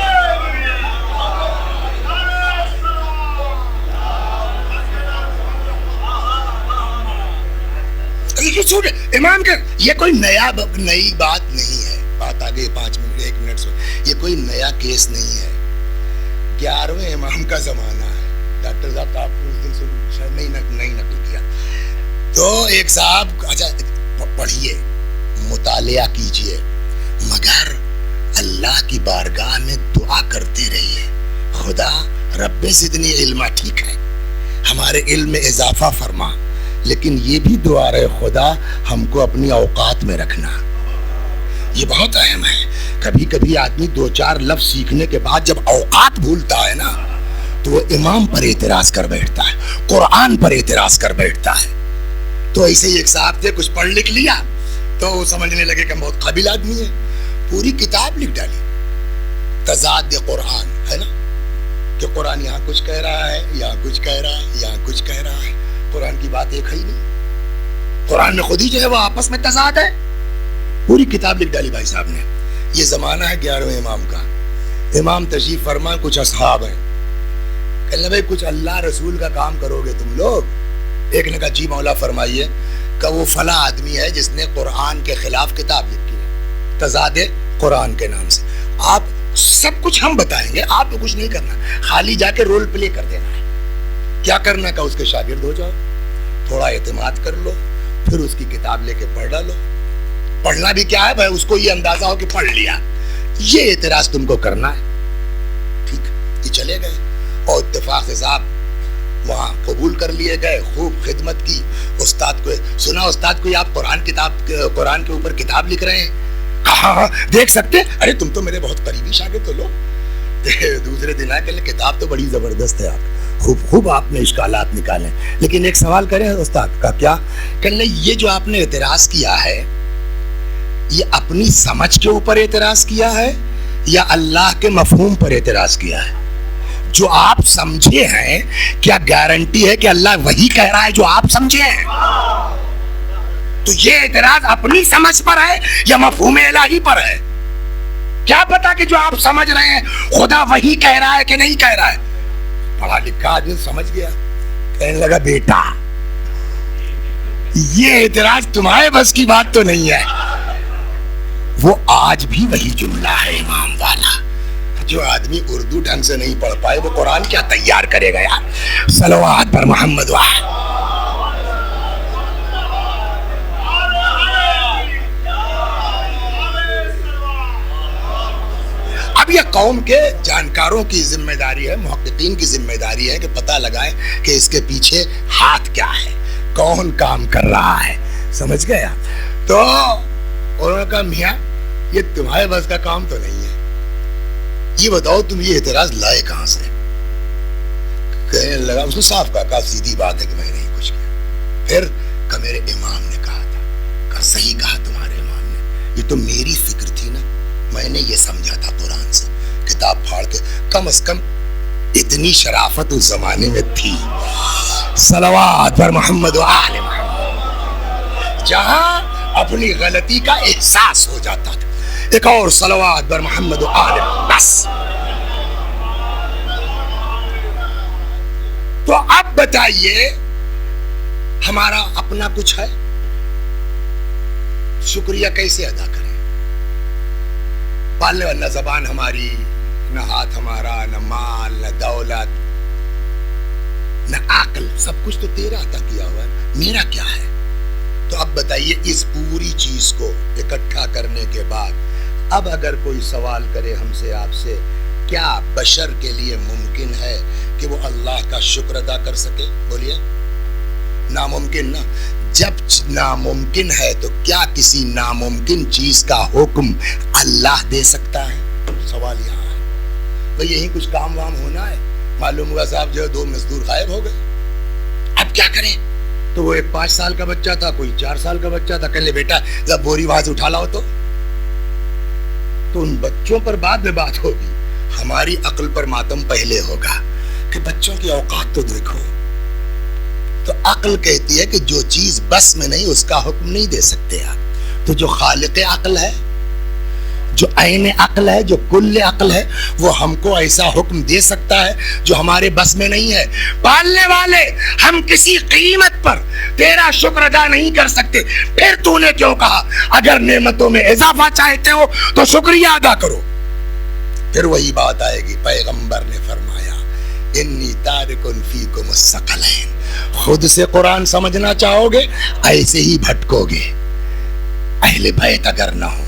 امام کے یہ کوئی نئی بات نہیں ہے. بات آگے 5 منٹ 1 منٹ سے, یہ کوئی نیا کیس نہیں ہے. 11ویں امام کا زمانہ ہے. ڈاکٹر صاحب آپ نے اس دن سے نہیں نقل کیا. تو ایک صاحب اچھا پڑھیے, مطالعہ کیجئے, مگر اللہ کی بارگاہ میں دعا کرتے رہیے, خدا رب زدنی علما. ٹھیک ہے ہمارے علم میں اضافہ فرما, لیکن یہ بھی دعا رہے خدا ہم کو اپنی اوقات میں رکھنا. یہ بہت اہم ہے. کبھی کبھی آدمی 2-4 لفظ سیکھنے کے بعد جب اوقات بھولتا ہے نا تو وہ امام پر اعتراض کر بیٹھتا ہے, قرآن پر اعتراض کر بیٹھتا ہے. تو ایسے ہی ایک صاحب تھے, کچھ پڑھ لکھ لیا تو وہ سمجھنے لگے کہ بہت قابل آدمی ہے, پوری کتاب لکھ ڈالی. تضاد قرآن ہے نا, کہ قرآن یہاں کچھ کہہ رہا ہے, یہاں کچھ کہہ رہا ہے, یہاں کچھ کہہ رہا ہے. قرآن کی بات ایک ہے ہی نہیں, قرآن میں خود ہی جو ہے وہ آپس میں تضاد ہے. پوری کتاب لکھ ڈالی بھائی صاحب نے. یہ زمانہ ہے 11ویں امام کا. امام تشریف فرما, کچھ اصحاب ہیں, کہنے بھائی کچھ اللہ رسول کا کام کرو گے تم لوگ. ایک نے کہا جی مولا فرمائیے. کہ وہ فلاں آدمی ہے جس نے قرآن کے خلاف کتاب لکھی ہے تضاد قرآن کے نام سے. آپ سب کچھ ہم بتائیں گے, آپ کو کچھ نہیں کرنا, خالی جا کے رول پلے کر دینا ہے. کیا کرنا کہ اس کے شاگرد ہو جاؤ, تھوڑا اعتماد کر لو, پھر اس کی کتاب لے کے پڑھ ڈالو. پڑھنا بھی کیا ہے بھائی, اس کو یہ اندازہ ہو کہ پڑھ لیا, یہ اعتراض تم کو کرنا ہے. ٹھیک, یہ چلے گئے اور اتفاق سے صاحب وہاں قبول کر لیے گئے. خوب خدمت کی. استاد کو سنا, استاد کو آپ قرآن کے اوپر کتاب لکھ رہے ہیں. کہاں دیکھ سکتے, ارے تم تو میرے بہت قریبی شاگرد ہو. لو دوسرے دن آئے کہ کتاب تو بڑی زبردست ہے, آپ خوب آپ نے اشکالات نکالے, لیکن ایک سوال کریں استاد کا, کیا کہ یہ جو آپ نے اعتراض کیا ہے یہ اپنی سمجھ کے اوپر اعتراض کیا ہے یا اللہ کے مفہوم پر اعتراض کیا ہے؟ جو آپ سمجھے ہیں کیا گارنٹی ہے کہ اللہ وہی کہہ رہا ہے جو آپ سمجھے ہیں؟ تو یہ اعتراض اپنی سمجھ پر ہے یا مفہوم الہی پر ہے؟ کیا پتا کہ جو آپ سمجھ رہے ہیں خدا وہی کہہ رہا ہے کہ نہیں کہہ رہا ہے؟ پڑھا لکھا آدمی سمجھ گیا, کہنے لگا بیٹا یہ اعتراض تمہارے بس کی بات تو نہیں ہے. وہ آج بھی وہی جملہ ہے امام والا. جو آدمی اردو ڈھنگ سے نہیں پڑھ پائے وہ قرآن کیا تیار کرے گا یار. صلوات پر محمد واہ. اب یہ قوم کے جانکاروں کی ذمہ داری ہے, محققین کی ذمہ داری ہے کہ پتہ لگائیں کہ اس کے پیچھے ہاتھ کیا ہے, کون کام کر رہا ہے. سمجھ گئے آپ؟ تو انہوں نے کہا میاں یہ تمہارے بس کا کام تو نہیں ہے, یہ بتاؤ تم یہ اعتراض لائے کہاں سے؟ کہنے لگا, اس کو صاف کہا سیدھی بات ہے کہ میں نے نہیں کچھ کیا. پھر کہ میرے امام نے کہا تھا. کہا صحیح کہا تمہارے امام نے, یہ تو میری فکر تھی نا, میں نے یہ سمجھا تھا قرآن سے. کتاب پھاڑ کے, کم از کم اتنی شرافت اس زمانے میں تھی. صلوات پر محمد و آل محمد. جہاں اپنی غلطی کا احساس ہو جاتا تھا. ایک اور صلوات بر محمد و آل بس. تو اب بتائیے ہمارا اپنا کچھ ہے, شکریہ کیسے ادا کریں؟ پالنے والا زبان ہماری, نہ ہاتھ ہمارا, نہ مال, نہ دولت, نہ عقل, سب کچھ تو تیرا عطا کیا ہوا ہے, میرا کیا ہے؟ تو اب بتائیے اس پوری چیز کو اکٹھا کرنے کے بعد اب اگر کوئی سوال کرے ہم سے, آپ سے, کیا بشر کے لیے ممکن ہے کہ وہ اللہ کا شکر ادا کر سکے؟ بولیے ناممکن نا. جب ناممکن ہے تو کیا کسی ناممکن چیز کا حکم اللہ دے سکتا ہے؟ سوال یہاں ہے. بھئی یہی کچھ کام وام ہونا ہے, معلوم ہوا صاحب جو 2 مزدور غائب ہو گئے, اب کیا کریں؟ تو وہ ایک 5 سال کا بچہ تھا, کوئی 4 سال کا بچہ تھا. کہنے بیٹا جب بوری وہاں سے اٹھا لاؤ. تو ان بچوں پر بعد میں بات ہوگی, ہماری عقل پر ماتم پہلے ہوگا کہ بچوں کی اوقات تو دیکھو. تو عقل کہتی ہے کہ جو چیز بس میں نہیں اس کا حکم نہیں دے سکتے آپ. تو جو خالق عقل ہے, جو عین عقل ہے, جو کل عقل ہے, وہ ہم کو ایسا حکم دے سکتا ہے جو ہمارے بس میں نہیں ہے. پالنے والے ہم کسی قیمت پر تیرا شکر ادا نہیں کر سکتے. پھر تو نے کیوں کہا اگر نعمتوں میں اضافہ چاہتے ہو تو شکریہ ادا کرو. پھر وہی بات آئے گی, پیغمبر نے فرمایا انی تارکن فیکم الثقلین. خود سے قرآن سمجھنا چاہو گے ایسے ہی بھٹکو گے, اہل بیت اگر نہ ہو.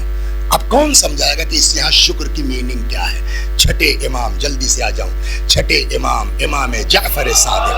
اب کون سمجھائے گا کہ اس یہاں شکر کی میننگ کیا ہے؟ چھٹے امام, جلدی سے آ جاؤں, چھٹے امام امام جعفر صادق.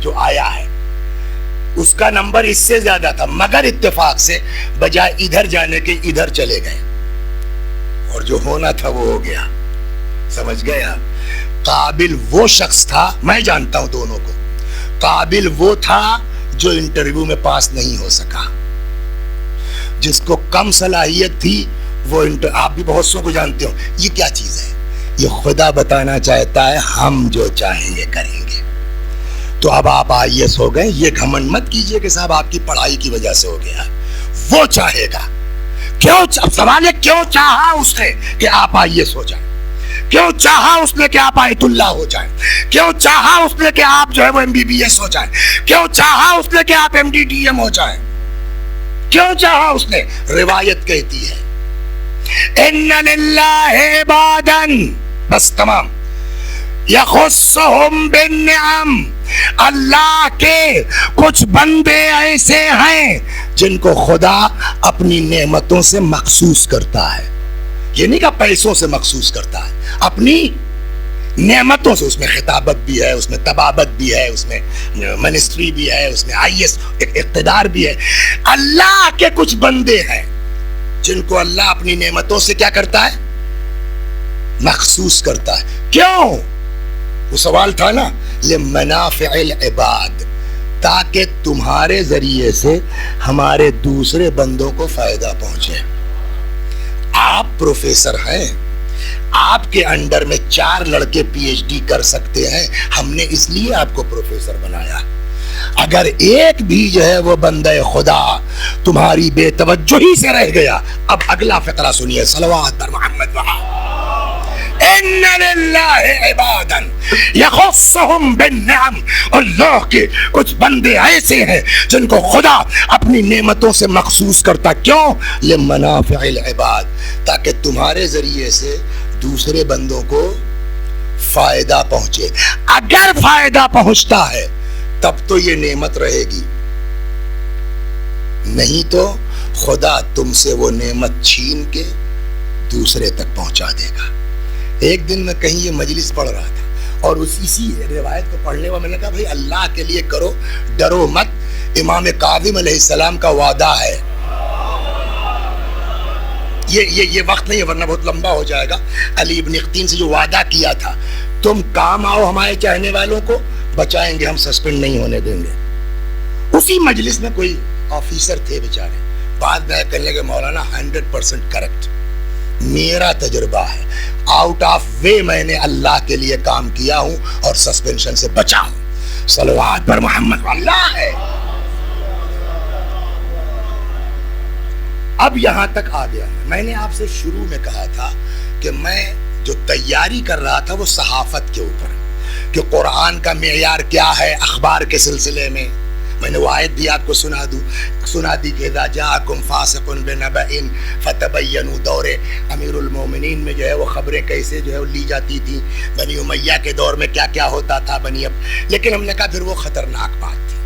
جو آیا ہے اس کا نمبر اس سے زیادہ تھا، مگر اتفاق سے بجائے ادھر جانے کے ادھر چلے گئے اور جو ہونا تھا وہ ہو گیا. سمجھ گئے آپ؟ قابل وہ شخص تھا، میں جانتا ہوں دونوں کو، قابل وہ تھا جو انٹرویو میں پاس نہیں ہو سکا، جس کو کم صلاحیت تھی وہ آپ بھی بہت سو کو جانتے ہو. یہ کیا چیز ہے؟ یہ خدا بتانا چاہتا ہے ہم جو چاہیں گے کریں گے. تو اب آپ IAS ہو گئے، یہ گھمنڈ مت کیجئے کہ صاحب آپ کی پڑھائی کی وجہ سے ہو گیا. وہ چاہے گا. کیوں؟ سوال ہے کیوں چاہا اس نے کہ آپ IAS ہو جائیں؟ کیوں چاہا اس نے کہ آپ آیت اللہ ہو جائیں؟ کیوں چاہا اس نے کہ آپ جو ہے وہ MBBS ہو جائیں؟ کیوں چاہا اس نے کہ آپ MDDM ہو جائیں؟ کیوں چاہا اس نے؟ روایت کہتی ہے ان للہ عبادا، بس تمام، یخصہم بالنعم، اللہ کے کچھ بندے ایسے ہیں جن کو خدا اپنی نعمتوں سے مخصوص کرتا ہے. یہ نہیں کہ پیسوں سے مخصوص کرتا ہے، اپنی نعمتوں سے. اس میں خطابت بھی ہے، اس میں طبابت بھی ہے، اس میں منسٹری بھی ہے، اس میں IAS اقتدار بھی ہے. اللہ کے کچھ بندے ہیں جن کو اللہ اپنی نعمتوں سے کیا کرتا ہے؟ مخصوص کرتا ہے. کیوں؟ وہ سوال تھا نا، لمنافع العباد، تاکہ تمہارے ذریعے سے ہمارے دوسرے بندوں کو فائدہ پہنچے. آپ پروفیسر ہیں، آپ کے انڈر میں 4 لڑکے PhD کر سکتے ہیں، ہم نے اس لیے آپ کو پروفیسر بنایا. اگر ایک بھی جو ہے وہ بندہ خدا تمہاری بے توجہی سے رہ گیا. اب اگلا فقرہ سنیے، صلوات پر محمد وہاں. ان للہ عبادا یخصہم بالنعم، اللہ کے کچھ بندے ایسے ہیں جن کو خدا اپنی نعمتوں سے مخصوص کرتا. کیوں؟ لمنافع العباد، تاکہ تمہارے ذریعے سے دوسرے بندوں کو فائدہ پہنچے. اگر فائدہ پہنچتا ہے تب تو یہ نعمت رہے گی، نہیں تو خدا تم سے وہ نعمت چھین کے دوسرے تک پہنچا دے گا. ایک دن میں کہیں یہ مجلس پڑھ رہا تھا اور اسی روایت کو پڑھنے میں نے کہا بھائی اللہ کے لیے کرو، ڈرو مت. امام کاظم علیہ السلام کا وعدہ ہے. یہ وقت نہیں ہے ورنہ بہت لمبا ہو جائے گا. علی ابن اختین سے جو وعدہ کیا تھا، تم کام آؤ ہمارے چاہنے والوں کو، بچائیں گے، ہم سسپینڈ نہیں ہونے دیں گے. اسی مجلس میں کوئی آفیسر تھے بیچارے، بعد میں کہنے لگے مولانا 100% کریکٹ، میرا تجربہ ہے، آؤٹ آف وے میں نے اللہ کے لیے کام کیا ہوں اور سسپینشن سے بچا ہوں. صلوات پر محمد. اللہ ہے. اب یہاں تک آ گیا. میں نے آپ سے شروع میں کہا تھا کہ میں جو تیاری کر رہا تھا وہ صحافت کے اوپر، کہ قرآن کا معیار کیا ہے اخبار کے سلسلے میں. میں نے وہ آیت بھی آپ کو سنا دی کہ اذا جاءکم فاسق بنبأ فتبینوا. دور امیر المومنین میں جو ہے وہ خبریں کیسے جو ہے وہ لی جاتی تھی، بنی امیہ کے دور میں کیا کیا ہوتا تھا لیکن ہم نے کہا پھر وہ خطرناک بات تھی.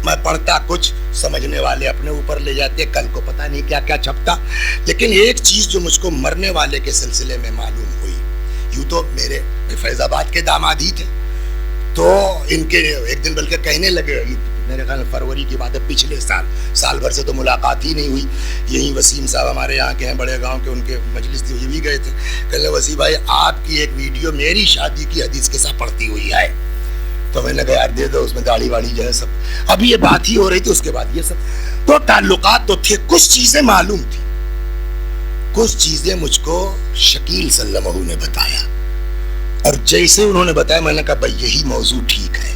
میں پڑھتا کچھ، سمجھنے والے اپنے اوپر لے جاتے، کل کو پتہ نہیں کیا کیا چھپتا. لیکن ایک چیز جو مجھ کو مرنے والے کے سلسلے میں معلوم ہوئی، یوں تو میرے فیض آباد کے داماد ہی تھے، تو ان کے ایک دن بلکہ کہنے لگے، میرے خیال فروری کی بات ہے، پچھلے سال بھر سے تو ملاقات ہی نہیں ہوئی. یہی وسیم صاحب ہمارے یہاں کے ہیں، بڑے گاؤں کے، ان کے مجلس تھی، یہ بھی گئے تھے. کہنے وسیم بھائی آپ کی ایک ویڈیو میری شادی کی حدیث کے ساتھ پڑھتی ہوئی ہے. تو میں نے کہا یار دے دو، اس میں داڑھی واڑی جو ہے سب. ابھی یہ بات ہی ہو رہی تھی، اس کے بعد یہ سب تو تعلقات تو تھے. کچھ چیزیں معلوم تھی، کچھ چیزیں مجھ کو شکیل صلی اللہ علیہ وسلم نے بتایا، اور جیسے انہوں نے بتایا میں نے کہا بھائی یہی موضوع ٹھیک ہے.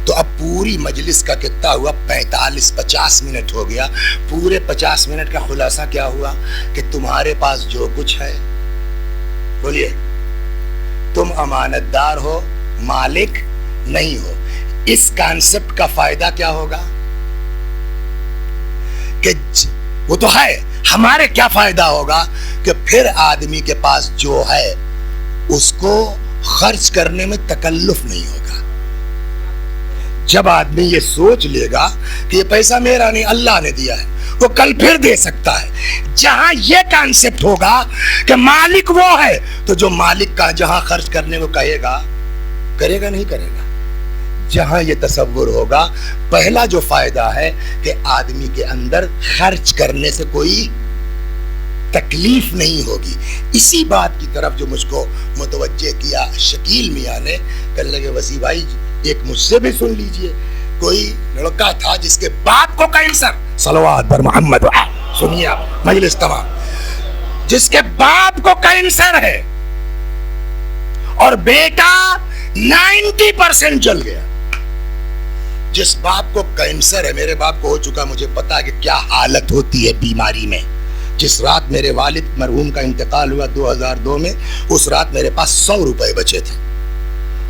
تو اب پوری مجلس کا کتنا ہوا، 45-50 منٹ ہو گیا. پورے 50 منٹ کا خلاصہ کیا ہوا کہ تمہارے پاس جو کچھ ہے، بولیے، تم امانت دار ہو، مالک نہیں ہو. اس کانسیپٹ کا فائدہ کیا ہوگا کہ وہ تو ہے، ہمارے کیا فائدہ ہوگا کہ پھر آدمی کے پاس جو ہے اس کو خرچ کرنے میں تکلف نہیں ہوگا. جب آدمی یہ سوچ لے گا کہ یہ پیسہ میرا نہیں، اللہ نے دیا ہے، وہ کل پھر دے سکتا ہے. جہاں یہ کانسیپٹ ہوگا کہ مالک وہ ہے، تو جو مالک کا جہاں خرچ کرنے کو کہے گا، کرے گا نہیں کرے گا. جہاں یہ تصور ہوگا پہلا جو فائدہ ہے کہ آدمی کے اندر خرچ کرنے سے کوئی تکلیف نہیں ہوگی. اسی بات کی طرف جو مجھ کو متوجہ کیا شکیل میاں نے، کہنے لگے وسیع بھائی ایک مجھ سے بھی سن لیجئے. کوئی لڑکا تھا جس کے باپ کو کینسر، صلوات بر محمد، سنیے آپ مجلس تمام، جس کے باپ کو کینسر ہے اور بیٹا 90% جل گیا. جس باپ کو کینسر ہے، میرے باپ کو ہو چکا، مجھے پتا ہے کہ کیا حالت ہوتی ہے بیماری میں. جس رات میرے والد مرحوم کا انتقال ہوا 2002 میں، اس رات میرے پاس 100 روپے بچے تھے.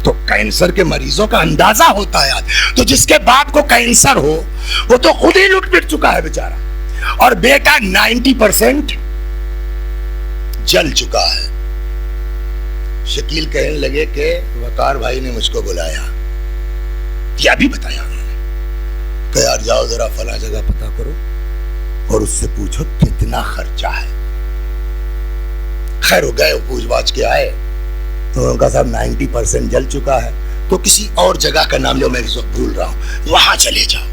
تو کینسر کے مریضوں کا اندازہ ہوتا ہے. تو جس کے باپ کو کینسر ہو وہ تو خود ہی لٹ پٹ چکا ہے بیچارہ، اور بیٹا 90% جل چکا ہے. شکیل کہنے لگے کہ وقار بھائی نے مجھ کو بلایا، یہ بھی بتایا انہوں نے کہ یار جاؤ ذرا فلاں جگہ پتہ کرو اور اس سے پوچھو کتنا خرچہ ہے. خیر ہو گئے، پوچھ باچھ کے آئے. انہوں نے کہا صاحب 90% جل چکا ہے. تو کسی اور جگہ کا نام لو، میں اس وقت بھول رہا ہوں، وہاں چلے جاؤ،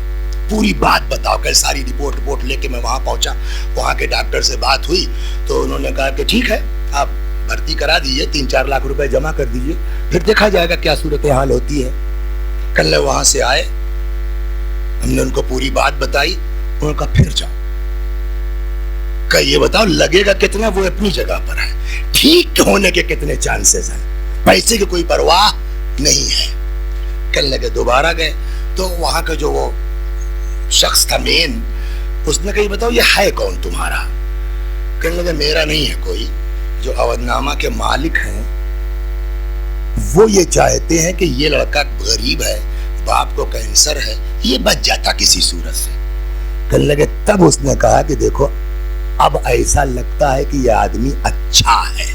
پوری بات بتاؤ. کہ ساری رپورٹ لے کے میں وہاں پہنچا. وہاں کے ڈاکٹر سے بات ہوئی تو انہوں نے کہا کہ ٹھیک ہے آپ بھرتی کرا دیجئے، 3-4 لاکھ روپے جمع کر دیجئے، پھر دیکھا جائے گا کیا صورتحال ہوتی ہے. کل وہاں سے آئے، ہم نے ان کو پوری بات بتائی. انہوں نے کہا پھر جاؤ، کہ یہ بتاؤ لگے گا کتنا. وہ اپنی جگہ پر ہے، ٹھیک ہونے کے کتنے چانسز ہیں، پیسے کی کوئی پرواہ نہیں ہے. کل لگے دوبارہ گئے تو وہاں کا جو وہ شخص تھا مین، اس نے کہا یہ بتاؤ یہ ہے کون تمہارا. کہنے لگے میرا نہیں ہے کوئی، جو اودھ نامہ کے مالک ہیں وہ یہ چاہتے ہیں کہ یہ لڑکا غریب ہے، باپ کو کینسر ہے، یہ بچ جاتا کسی صورت سے. کہنے لگے تب اس نے کہا کہ دیکھو اب ایسا لگتا ہے کہ یہ آدمی اچھا ہے،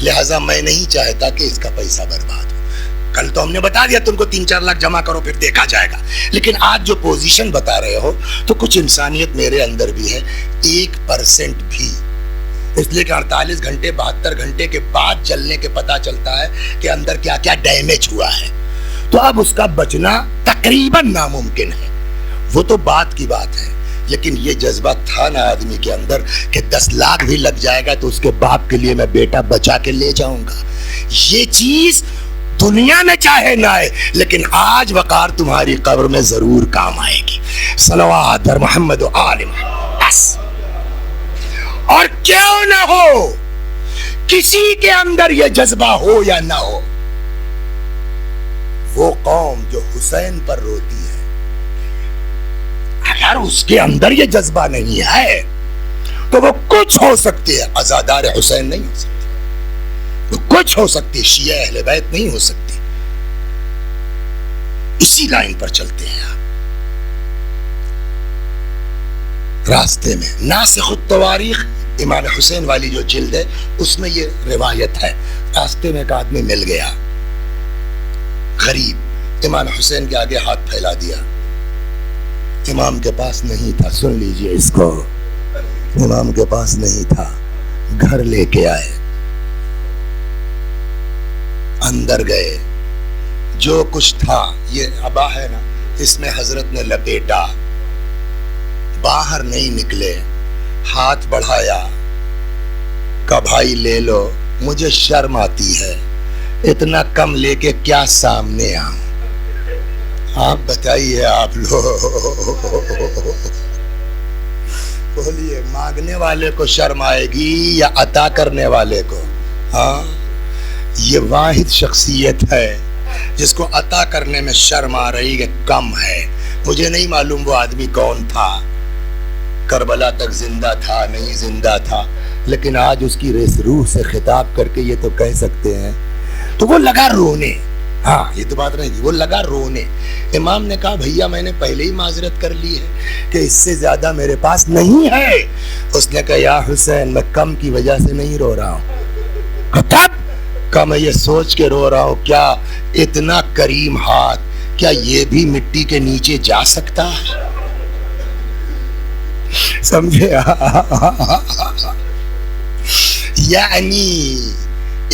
لہٰذا میں نہیں چاہتا کہ اس کا پیسہ برباد ہو. کل تو ہم نے بتا دیا تم کو 3-4 لاکھ جمع کرو پھر دیکھا جائے گا، لیکن آج جو پوزیشن بتا رہے ہو تو کچھ انسانیت میرے اندر بھی ہے، 1% بھی. اس لیے کہ 48 گھنٹے 72 گھنٹے کے بعد جلنے کے پتہ چلتا ہے کہ اندر کیا کیا ڈیمیج ہوا ہے. تو اب اس کا بچنا تقریباً ناممکن ہے. وہ تو بات کی بات ہے، لیکن یہ جذبہ تھا نا آدمی کے اندر کہ 10 لاکھ بھی لگ جائے گا تو اس کے باپ کے لیے میں بیٹا بچا کے لے جاؤں گا. یہ چیز دنیا میں چاہے نہ آئے لیکن آج وقار تمہاری قبر میں ضرور کام آئے گی. صلوات بر محمد و آل محمد. بس اور کیوں نہ ہو، کسی کے اندر یہ جذبہ ہو یا نہ ہو، وہ قوم جو حسین پر روتی ہے، اگر اس کے اندر یہ جذبہ نہیں ہے تو وہ کچھ ہو سکتی ہے، عزادار حسین نہیں ہو سکتی، وہ کچھ ہو سکتی ہے، شیعہ اہل بیت نہیں ہو سکتی. اسی لائن پر چلتے ہیں آپ. راستے میں ناسخ التواریخ امام حسین والی جو جلد ہے اس میں یہ روایت ہے. راستے میں ایک آدمی مل گیا غریب، امام حسین کے آگے ہاتھ پھیلا دیا. امام کے پاس نہیں تھا، سن لیجئے اس کو، امام کے پاس نہیں تھا، گھر لے کے آئے، اندر گئے، جو کچھ تھا یہ عبا ہے نا اس میں حضرت نے لپیٹا، باہر نہیں نکلے، ہاتھ بڑھایا، کہا بھائی لے لو، مجھے شرم آتی ہے، اتنا کم لے کے کیا سامنے آؤں، آپ بتائیے آپ لوگ، بولیے مانگنے والے کو شرم آئے گی یا عطا کرنے والے کو؟ ہاں یہ واحد شخصیت ہے جس کو عطا کرنے میں شرم آ رہی ہے، کم ہے. مجھے نہیں معلوم وہ آدمی کون تھا، کربلا تک زندہ تھا نہیں زندہ تھا، لیکن آج اس کی روح سے خطاب کر کے یہ تو کہہ سکتے ہیں. تو وہ لگا رونے، ہاں یہ تو بات نہیں تھی، وہ لگا رونے. امام نے کہا بھیا میں نے پہلے ہی معذرت کر لی ہے کہ اس سے زیادہ میرے پاس نہیں ہے. اس نے کہا یا حسین میں کم کی وجہ سے نہیں رو رہا ہوں. تب کہا میں یہ سوچ کے رو رہا ہوں کیا اتنا کریم ہاتھ کیا یہ بھی مٹی کے نیچے جا سکتا ہے؟ سمجھے؟ یعنی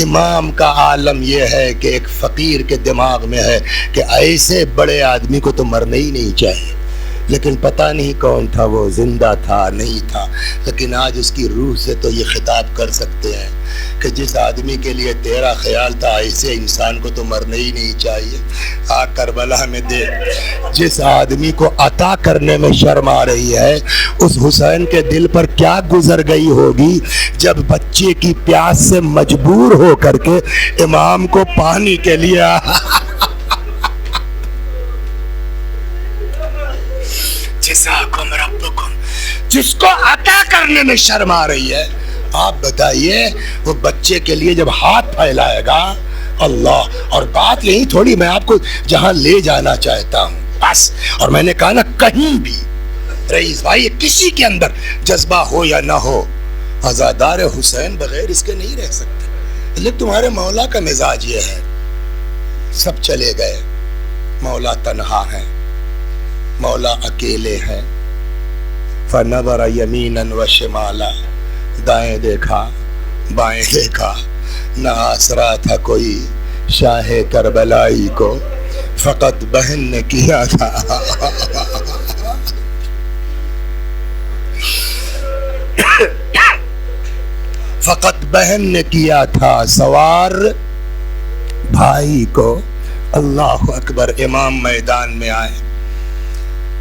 امام کا عالم یہ ہے کہ ایک فقیر کے دماغ میں ہے کہ ایسے بڑے آدمی کو تو مرنا ہی نہیں چاہیے، لیکن پتہ نہیں کون تھا وہ، زندہ تھا نہیں تھا، لیکن آج اس کی روح سے تو یہ خطاب کر سکتے ہیں کہ جس آدمی کے لیے تیرا خیال تھا ایسے انسان کو تو مرنا ہی نہیں چاہیے۔ کربلا میں دیکھ، جس آدمی کو عطا کرنے میں شرم آ رہی ہے، اس حسین کے دل پر کیا گزر گئی ہوگی جب بچے کی پیاس سے مجبور ہو کر کے امام کو پانی کے لیے جزاکم ربکم، جس کو عطا کرنے میں شرم آ رہی ہے، آپ بتائیے وہ بچے کے لیے جب ہاتھ پھیلائے گا، اللہ۔ اور بات یہی تھوڑی، میں آپ کو جہاں لے جانا چاہتا ہوں بس، اور میں نے کہا نا کہیں بھی رئیس بھائی کسی کے اندر جذبہ ہو یا نہ ہو، عزادار حسین بغیر اس کے نہیں رہ سکتے، لیکن تمہارے مولا کا مزاج یہ ہے، سب چلے گئے، مولا تنہا ہے، مولا اکیلے ہیں۔ فنظر یمینا و شمالا، دائیں دیکھا بائیں دیکھا، نہ آسرا تھا کوئی شاہ کربلائی کو، فقط بہن نے کیا تھا فقط بہن نے کیا تھا سوار بھائی کو۔ اللہ اکبر۔ امام میدان میں آئے،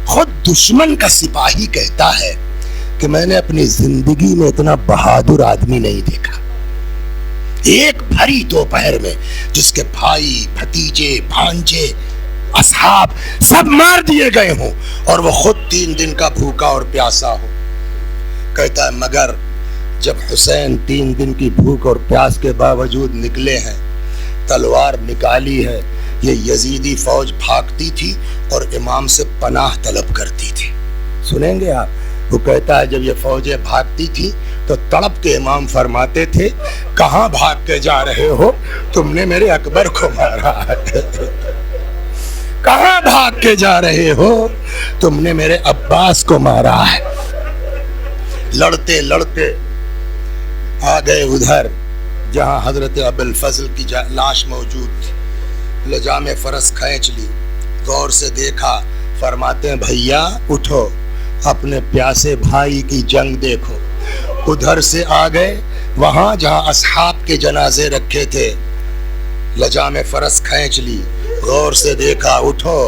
خود دشمن کا سپاہی کہتا ہے کہ میں نے اپنی زندگی میں اتنا بہادر آدمی نہیں دیکھا، ایک بھری دوپہر میں جس کے بھائی بھتیجے بھانجے اصحاب سب مار دیے گئے ہوں اور وہ خود 3 دن کا بھوکا اور پیاسا ہو۔ کہتا ہے مگر جب حسین 3 دن کی بھوک اور پیاس کے باوجود نکلے ہیں، تلوار نکالی ہے، یہ یزیدی فوج بھاگتی تھی اور امام سے پناہ طلب کرتی تھی۔ سنیں گے آپ، وہ کہتا ہے جب یہ فوجیں بھاگتی تھی تو تڑپ کے امام فرماتے تھے کہاں بھاگ کے جا رہے ہو، تم نے میرے اکبر کو مارا ہے، کہاں بھاگ کے جا رہے ہو، تم نے میرے عباس کو مارا ہے۔ لڑتے لڑتے آ گئے ادھر جہاں حضرت ابوالفضل کی لاش موجود تھی، لجام فرس کھینچ لی، غور سے دیکھا، فرماتے ہیں بھیا اٹھو، اپنے پیاسے بھائی کی جنگ دیکھو۔ ادھر سے آ گئے وہاں جہاں اصحاب کے جنازے رکھے تھے، لجام فرس کھینچ لی، غور سے دیکھا، اٹھو،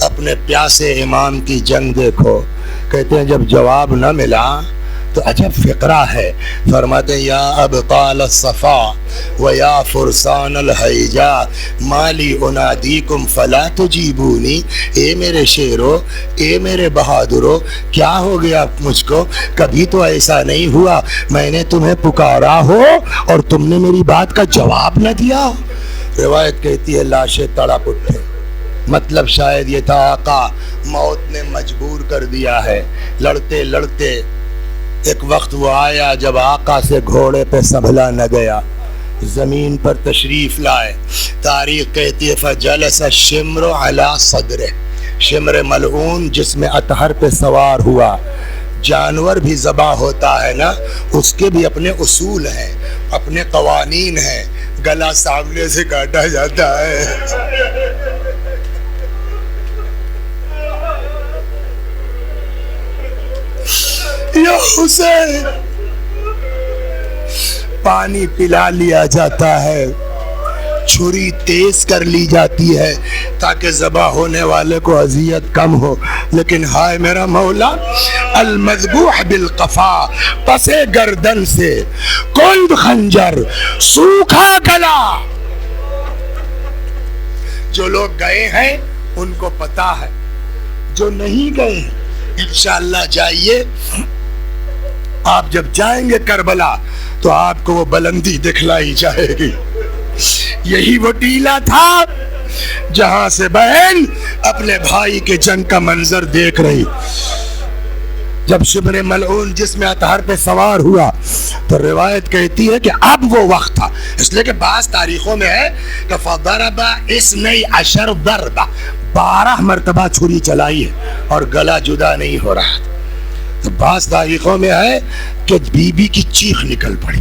اپنے پیاسے امام کی جنگ دیکھو۔ کہتے ہیں جب جواب نہ ملا تو عجب فقرہ ہے، فرماتے ہیں یا ابطال الصفا و یا فرسان الحیجا مالی انادیکم فلا تجیبونی، اے میرے شیرو، اے میرے بہادرو، کیا ہو گیا مجھ کو؟ کبھی تو ایسا نہیں ہوا میں نے تمہیں پکارا ہو اور تم نے میری بات کا جواب نہ دیا۔ روایت کہتی ہے لاشیں تڑپ اٹھے، مطلب شاید یہ تھا آقا موت نے مجبور کر دیا ہے۔ لڑتے لڑتے ایک وقت وہ آیا جب آقا سے گھوڑے پہ سنبھلا نہ گیا، زمین پر تشریف لائے۔ تاریخ کہتی ہے فجلس الشمر علی صدرہ، شمر ملعون جس میں اطہر پہ سوار ہوا۔ جانور بھی ذبح ہوتا ہے نا، اس کے بھی اپنے اصول ہیں، اپنے قوانین ہیں، گلا سامنے سے کاٹا جاتا ہے۔ یا حسین، پانی پلا لیا جاتا ہے، چھری تیز کر لی جاتی ہے تاکہ ذبح ہونے والے کو اذیت کم ہو، لیکن ہائے میرا مولا، المذبوح بالقفا، پسے گردن سے کند خنجر، سوکھا گلا۔ جو لوگ گئے ہیں ان کو پتا ہے، جو نہیں گئے ہیں انشاءاللہ جائیے۔ آپ جب جائیں گے کربلا تو آپ کو وہ بلندی دکھلائی جائے گی، یہی وہ ٹیلا تھا جہاں سے بہن اپنے بھائی کے جنگ کا منظر دیکھ رہی۔ جب شمر ملعون جس میں اطہر پہ سوار ہوا تو روایت کہتی ہے کہ اب وہ وقت تھا، اس لیے کہ بعض تاریخوں میں ہے کہ فضرب 12 ضربہ، 12 مرتبہ چھری چلائی ہے اور گلا جدا نہیں ہو رہا تھا۔ تو بعض تاریخوں میں ہے کہ بی بی کی چیخ نکل پڑی،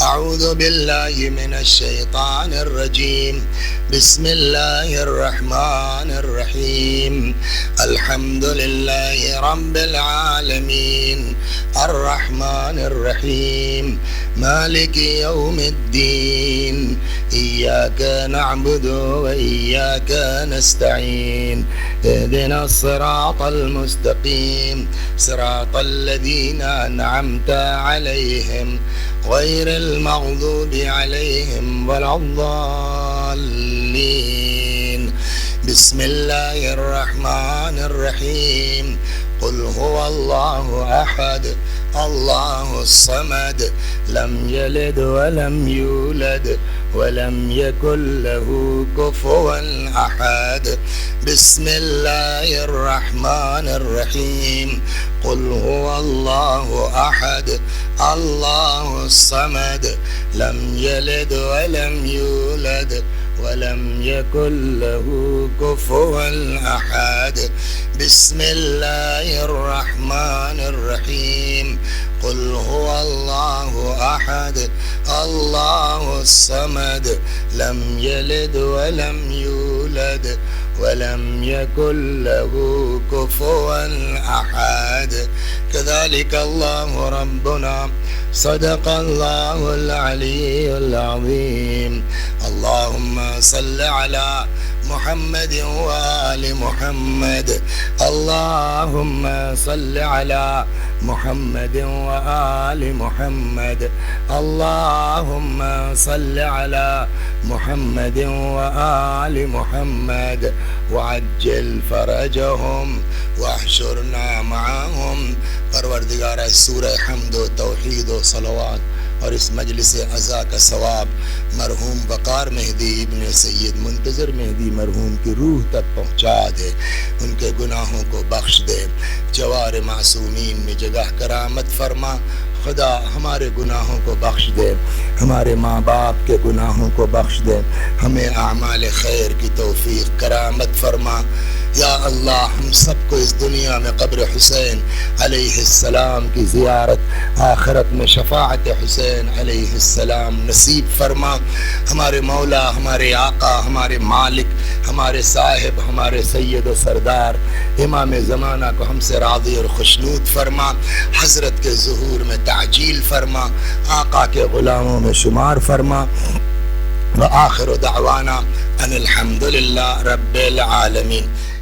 أعوذ بالله من الشيطان الرجيم. بسم الله الرحمن الرحيم. الحمد لله رب العالمين الرحمن الرحيم مالك يوم الدين إياك نعبد وإياك نستعين اهدنا الصراط المستقيم صراط الذين أنعمت عليهم غير المغضوب عليهم ولا الضالين. بسم الله الرحمن الرحيم. قل هو الله أحد الله الصمد لم يلد ولم يولد ولم يكن له كفوا أحد. بسم الله الرحمن الرحيم. قل هو الله أحد الله الصمد لم يلد ولم يولد ولم يكن له كفوا أحد. بسم الله الرحمن الرحيم. قل هو الله أحد الله الصمد لم يلد ولم يولد ولم يكن له كفوا أحد. كذلك الله ربنا صدق الله العلي العظيم. اللهم صل على محمد وآل محمد. اللهم صل على محمد وآل محمد. اللهم صل على محمد وآل محمد وعجل فرجهم واحشرنا معهم. پروردگارہ سورہ حمد و توحید و صلوات اور اس مجلس عزا کا ثواب مرحوم وقار مہدی ابن سید منتظر مہدی مرحوم کی روح تک پہنچا دے، ان کے گناہوں کو بخش دے، جوار معصومین میں جگہ کرامت فرما. خدا ہمارے گناہوں کو بخش دے، ہمارے ماں باپ کے گناہوں کو بخش دے، ہمیں اعمال خیر کی توفیق کرامت فرما. یا اللہ ہم سب کو اس دنیا میں قبر حسین علیہ السلام کی زیارت، آخرت میں شفاعت حسین علیہ السلام نصیب فرما. ہمارے مولا، ہمارے آقا، ہمارے مالک، ہمارے صاحب، ہمارے سید و سردار امام زمانہ کو ہم سے راضی اور خوشنود فرما. حضرت کے ظہور میں تعجیل فرما، آقا کے غلاموں میں شمار فرما. وآخر دعوانا ان الحمد للہ رب العالمین.